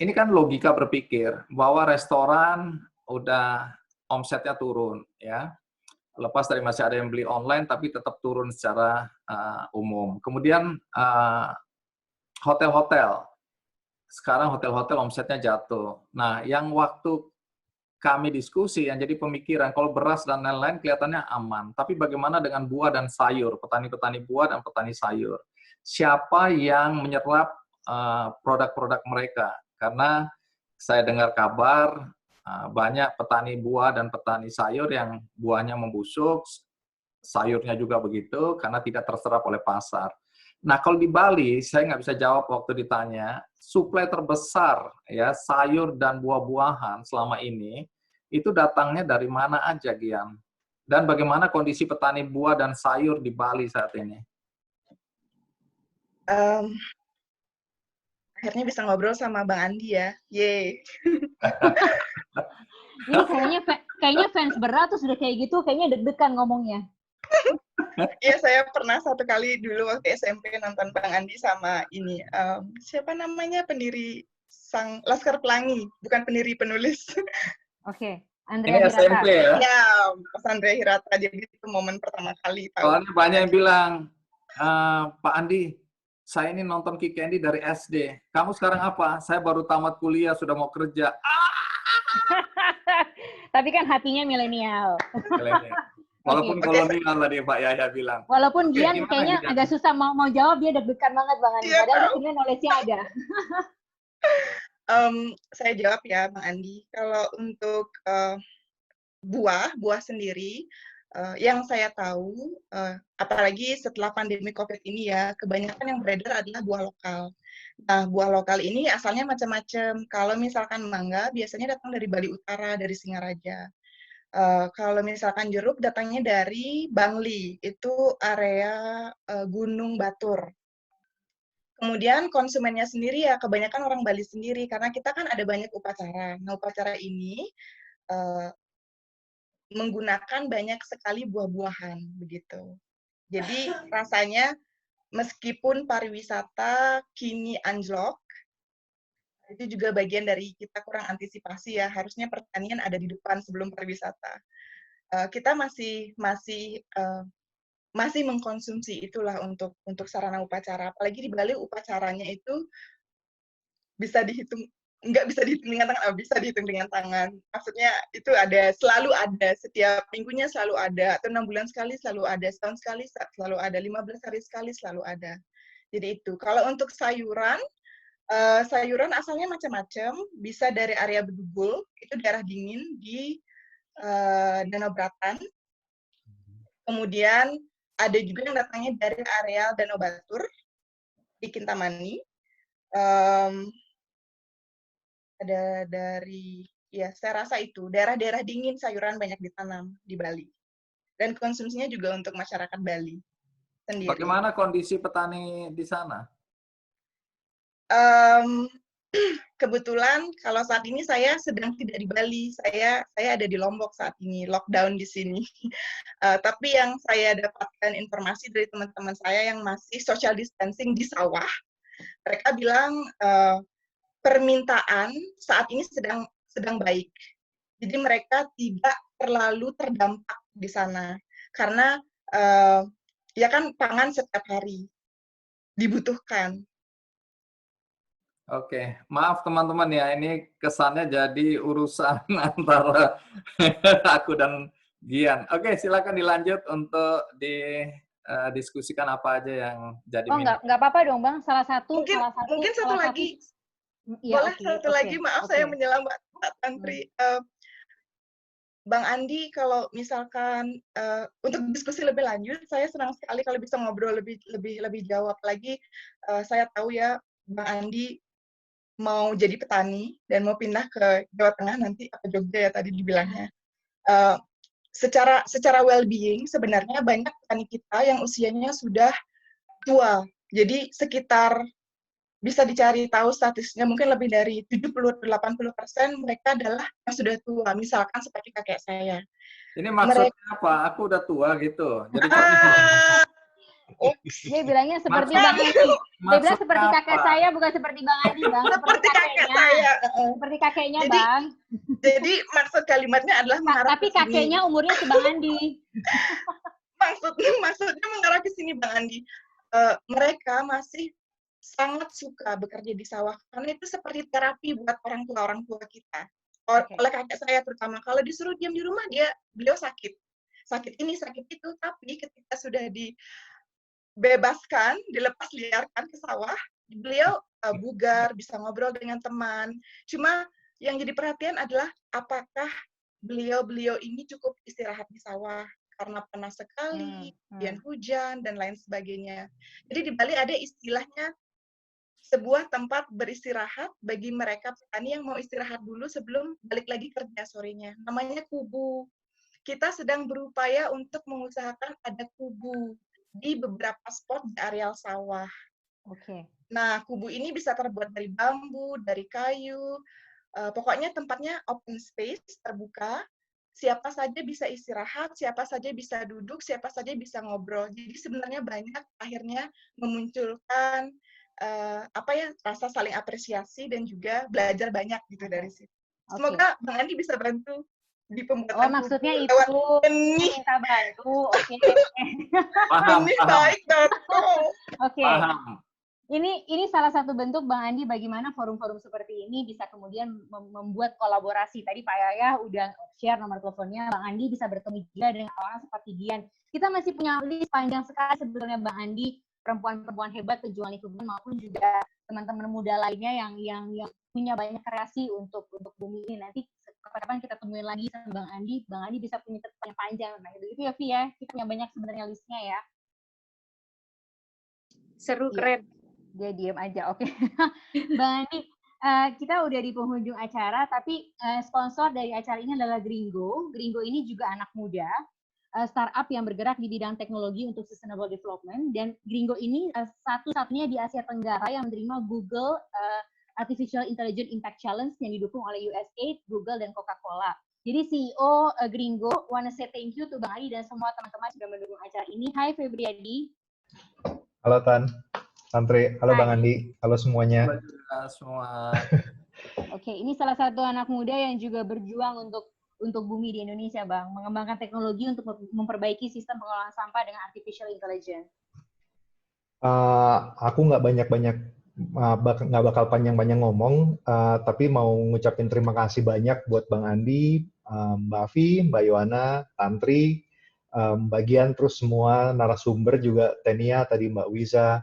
ini kan logika berpikir bahwa restoran udah omsetnya turun ya. Lepas dari masih ada yang beli online tapi tetap turun secara umum. Kemudian hotel-hotel. Sekarang hotel-hotel omsetnya jatuh. Nah, yang waktu kami diskusi, yang jadi pemikiran, kalau beras dan lain-lain kelihatannya aman. Tapi bagaimana dengan buah dan sayur, petani-petani buah dan petani sayur? Siapa yang menyerap produk-produk mereka? Karena saya dengar kabar banyak petani buah dan petani sayur yang buahnya membusuk, sayurnya juga begitu, karena tidak terserap oleh pasar. Nah, kalau di Bali, saya nggak bisa jawab waktu ditanya, suplai terbesar ya sayur dan buah-buahan selama ini, itu datangnya dari mana aja, Gian? Dan bagaimana kondisi petani buah dan sayur di Bali saat ini? Akhirnya bisa ngobrol sama Bang Andi ya. Yeay. Ini kayaknya fans berat tuh sudah kayak gitu, kayaknya deg-degan ngomongnya. Iya, saya pernah satu kali dulu waktu SMP nonton Bang Andi sama ini siapa namanya pendiri sang Laskar Pelangi, bukan pendiri penulis. Oke, Ini Andrea SMP Hirata. ya? Ya, Mas Andrea Hirata. Jadi itu momen pertama kali tahu. Soalnya banyak yang bilang, Pak Andi, saya ini nonton Kiki Andi dari SD. Kamu sekarang apa? Saya baru tamat kuliah, sudah mau kerja. Tapi kan hatinya milenial. Walaupun kolonial tadi Pak Yahya bilang. Walaupun Gian gimana, kayaknya Gian? agak susah mau jawab, dia deg-degan banget Bang Andi. Iya, Padahal dia tahu. sebenarnya knowledge-nya ada. Saya jawab ya, Bang Andi. Kalau untuk buah sendiri, yang saya tahu, apalagi setelah pandemi COVID ini ya, kebanyakan yang beredar adalah buah lokal. Nah, buah lokal ini asalnya macam-macam. Kalau misalkan mangga, biasanya datang dari Bali Utara, dari Singaraja. Kalau misalkan jeruk, datangnya dari Bangli, itu area Gunung Batur. Kemudian konsumennya sendiri ya kebanyakan orang Bali sendiri, karena kita kan ada banyak upacara. Nah, upacara ini menggunakan banyak sekali buah-buahan, begitu. Jadi rasanya meskipun pariwisata kini anjlok, itu juga bagian dari kita kurang antisipasi ya. Harusnya pertanian ada di depan sebelum pariwisata. Kita masih mengkonsumsi itulah untuk sarana upacara. Apalagi di Bali upacaranya itu bisa dihitung, nggak bisa dihitung dengan tangan, bisa dihitung dengan tangan. Maksudnya itu selalu ada, setiap minggunya selalu ada, atau 6 bulan sekali selalu ada, setahun sekali selalu ada, 15 hari sekali selalu ada. Jadi itu. Kalau untuk sayuran asalnya macam-macam, bisa dari area Bedugul, itu daerah dingin di Danau Bratan. Kemudian ada juga yang datangnya dari area Danau Batur di Kintamani. Ada dari, ya saya rasa itu, daerah-daerah dingin sayuran banyak ditanam di Bali. Dan konsumsinya juga untuk masyarakat Bali sendiri. Bagaimana kondisi petani di sana? Kebetulan kalau saat ini saya sedang tidak di Bali, saya ada di Lombok saat ini, lockdown di sini. Tapi yang saya dapatkan informasi dari teman-teman saya yang masih social distancing di sawah, mereka bilang permintaan saat ini sedang baik. Jadi mereka tidak terlalu terdampak di sana, karena ya kan pangan setiap hari dibutuhkan. Oke, maaf teman-teman ya, ini kesannya jadi urusan antara aku dan Gian. Oke, silakan dilanjut untuk didiskusikan apa aja yang jadi minat. Nggak apa-apa dong Bang, salah satu lagi. Ya, boleh satu lagi, maaf saya menyela Mbak Tantri. Bang Andi, kalau misalkan untuk diskusi lebih lanjut, saya senang sekali kalau bisa ngobrol lebih jauh. Apalagi saya tahu ya Bang Andi mau jadi petani dan mau pindah ke Jawa Tengah nanti atau Jogja ya tadi dibilangnya. Secara well-being sebenarnya banyak petani kita yang usianya sudah tua. Jadi sekitar bisa dicari tahu statistiknya mungkin lebih dari 70-80% mereka adalah yang sudah tua, misalkan seperti kakek saya. Ini maksudnya apa? Aku udah tua gitu. Jadi dia bilangnya seperti Bang Andi. Dia bilang seperti kakek saya, bukan seperti Bang Andi, Bang. Seperti kakek saya. Seperti kakeknya, Bang. Jadi maksud kalimatnya adalah mengarah tapi kakeknya umurnya si Bang Andi. Maksudnya mengarah ke sini, Bang Andi. Mereka masih sangat suka bekerja di sawah karena itu seperti terapi buat orang tua kita. Oleh kakek saya terutama, kalau disuruh diam di rumah beliau sakit ini sakit itu, tapi ketika sudah dibebaskan, dilepas liarkan ke sawah, beliau bugar, bisa ngobrol dengan teman. Cuma yang jadi perhatian adalah apakah beliau ini cukup istirahat di sawah karena panas sekali, kemudian hujan dan lain sebagainya. Jadi di Bali ada istilahnya sebuah tempat beristirahat bagi mereka petani yang mau istirahat dulu sebelum balik lagi kerja sorenya. Namanya kubu. Kita sedang berupaya untuk mengusahakan ada kubu di beberapa spot di areal sawah. Oke. Nah, kubu ini bisa terbuat dari bambu, dari kayu, pokoknya tempatnya open space, terbuka. Siapa saja bisa istirahat, siapa saja bisa duduk, siapa saja bisa ngobrol. Jadi sebenarnya banyak akhirnya memunculkan rasa saling apresiasi dan juga belajar banyak gitu dari situ. Semoga Bang Andi bisa bantu di pembuatan maksudnya itu lewat benih. Minta bantu. Oke. Benihbaik.com. Oke. Ini salah satu bentuk Bang Andi bagaimana forum-forum seperti ini bisa kemudian membuat kolaborasi. Tadi Pak Yaya udah share nomor teleponnya, Bang Andi bisa bertemu juga dengan orang seperti Dian. Kita masih punya list panjang sekali sebetulnya Bang Andi, perempuan-perempuan hebat pejuang lingkungan maupun juga teman-teman muda lainnya yang punya banyak kreasi untuk bumi ini. Nanti kapan kita temuin lagi sama Bang Andi bisa punya cerita yang panjang. Nah itu ya Vi ya, kita punya banyak sebenarnya listnya ya. Seru, keren. Dia diem aja, oke. Bang Andi, kita udah di penghujung acara, tapi sponsor dari acara ini adalah Gringo. Gringo ini juga anak muda, startup yang bergerak di bidang teknologi untuk sustainable development. Dan Gringo ini satu-satunya di Asia Tenggara yang menerima Google Artificial Intelligence Impact Challenge yang didukung oleh USAID, Google, dan Coca-Cola. Jadi CEO Gringo wanna say thank you to Bang Andi dan semua teman-teman sudah mendukung acara ini. Hai Febriadi. Halo Tantre, halo Bang Andi, halo semuanya. Halo semua. Oke, ini salah satu anak muda yang juga berjuang untuk bumi di Indonesia, Bang. Mengembangkan teknologi untuk memperbaiki sistem pengelolaan sampah dengan artificial intelligence. Aku nggak bakal panjang-panjang ngomong, tapi mau ngucapin terima kasih banyak buat Bang Andi, Mbak Afi, Mbak Yohana, Tantri, bagian terus semua narasumber juga, Tenia, tadi Mbak Wiza,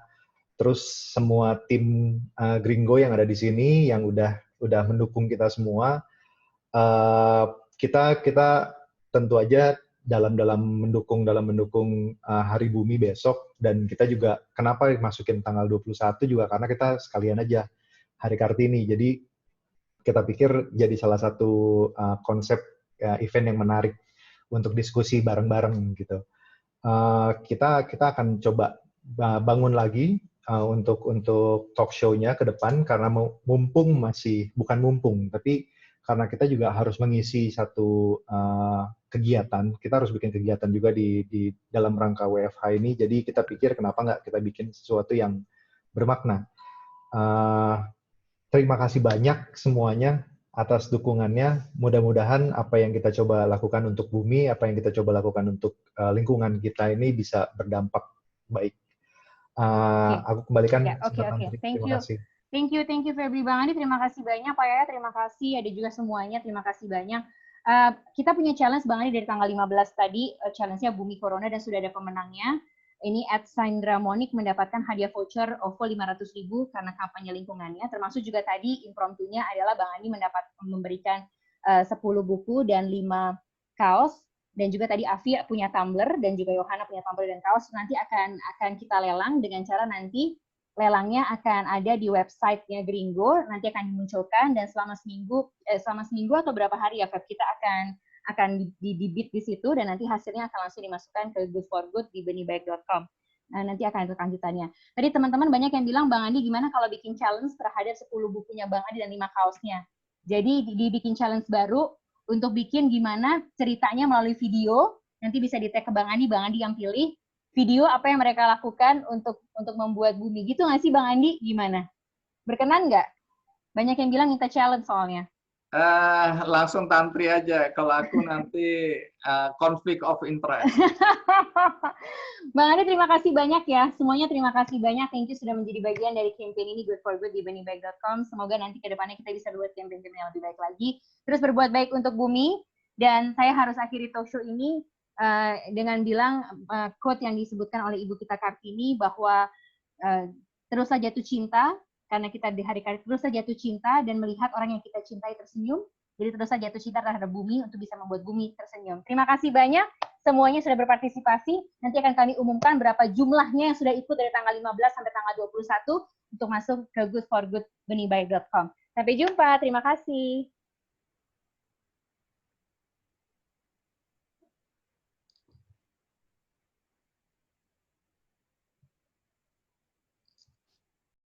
terus semua tim Gringo yang ada di sini yang udah mendukung kita semua. Kita tentu aja dalam mendukung Hari Bumi besok, dan kita juga kenapa masukin tanggal 21 juga karena kita sekalian aja Hari Kartini. Jadi kita pikir jadi salah satu konsep event yang menarik untuk diskusi bareng-bareng gitu. Kita akan coba bangun lagi untuk talk show-nya ke depan, karena tapi karena kita juga harus mengisi satu kegiatan, kita harus bikin kegiatan juga di dalam rangka WFH ini, jadi kita pikir kenapa nggak kita bikin sesuatu yang bermakna. Terima kasih banyak semuanya atas dukungannya, mudah-mudahan apa yang kita coba lakukan untuk bumi, apa yang kita coba lakukan untuk lingkungan kita ini bisa berdampak baik. Aku kembalikan. Oke. Terima kasih. Thank you Febri. Bang Andi, terima kasih banyak. Pak Yaya, terima kasih. Ada juga semuanya, terima kasih banyak. Kita punya challenge Bang Andi dari tanggal 15 tadi, challenge-nya Bumi Corona, dan sudah ada pemenangnya. Ini @Sandra Monik mendapatkan hadiah voucher OVO 500.000 karena kampanye lingkungannya. Termasuk juga tadi impromptunya adalah Bang Andi memberikan 10 buku dan 5 kaos. Dan juga tadi Afi punya tumbler, dan juga Yohana punya tumbler dan kaos. Nanti akan kita lelang dengan cara nanti lelangnya akan ada di website-nya Gringo, nanti akan dimunculkan, dan selama seminggu atau berapa hari ya Feb, kita akan di-bid di situ, dan nanti hasilnya akan langsung dimasukkan ke Good for Good di benihbaik.com. Nah, nanti akan ada lanjutannya. Tadi teman-teman banyak yang bilang, Bang Andi gimana kalau bikin challenge terhadap 10 bukunya Bang Andi dan 5 kaosnya. Jadi dibikin challenge baru untuk bikin gimana ceritanya melalui video, nanti bisa di-tag ke Bang Andi yang pilih video apa yang mereka lakukan untuk membuat bumi. Gitu nggak sih Bang Andi? Gimana? Berkenan nggak? Banyak yang bilang minta challenge soalnya. Langsung Tantri aja. Kalau aku nanti conflict of interest. Bang Andi, terima kasih banyak ya. Semuanya terima kasih banyak. Thank you sudah menjadi bagian dari campaign ini Good for Good di benihbaik.com. Semoga nanti ke depannya kita bisa buat campaign yang lebih baik lagi. Terus berbuat baik untuk bumi. Dan saya harus akhiri talk show ini dengan bilang quote yang disebutkan oleh Ibu kita Kartini bahwa teruslah jatuh cinta, karena kita di hari Kartini, teruslah jatuh cinta dan melihat orang yang kita cintai tersenyum. Jadi teruslah jatuh cinta terhadap bumi untuk bisa membuat bumi tersenyum. Terima kasih banyak semuanya sudah berpartisipasi. Nanti akan kami umumkan berapa jumlahnya yang sudah ikut dari tanggal 15 sampai tanggal 21 untuk masuk ke Good for Good benihbaik.com. Sampai jumpa, terima kasih.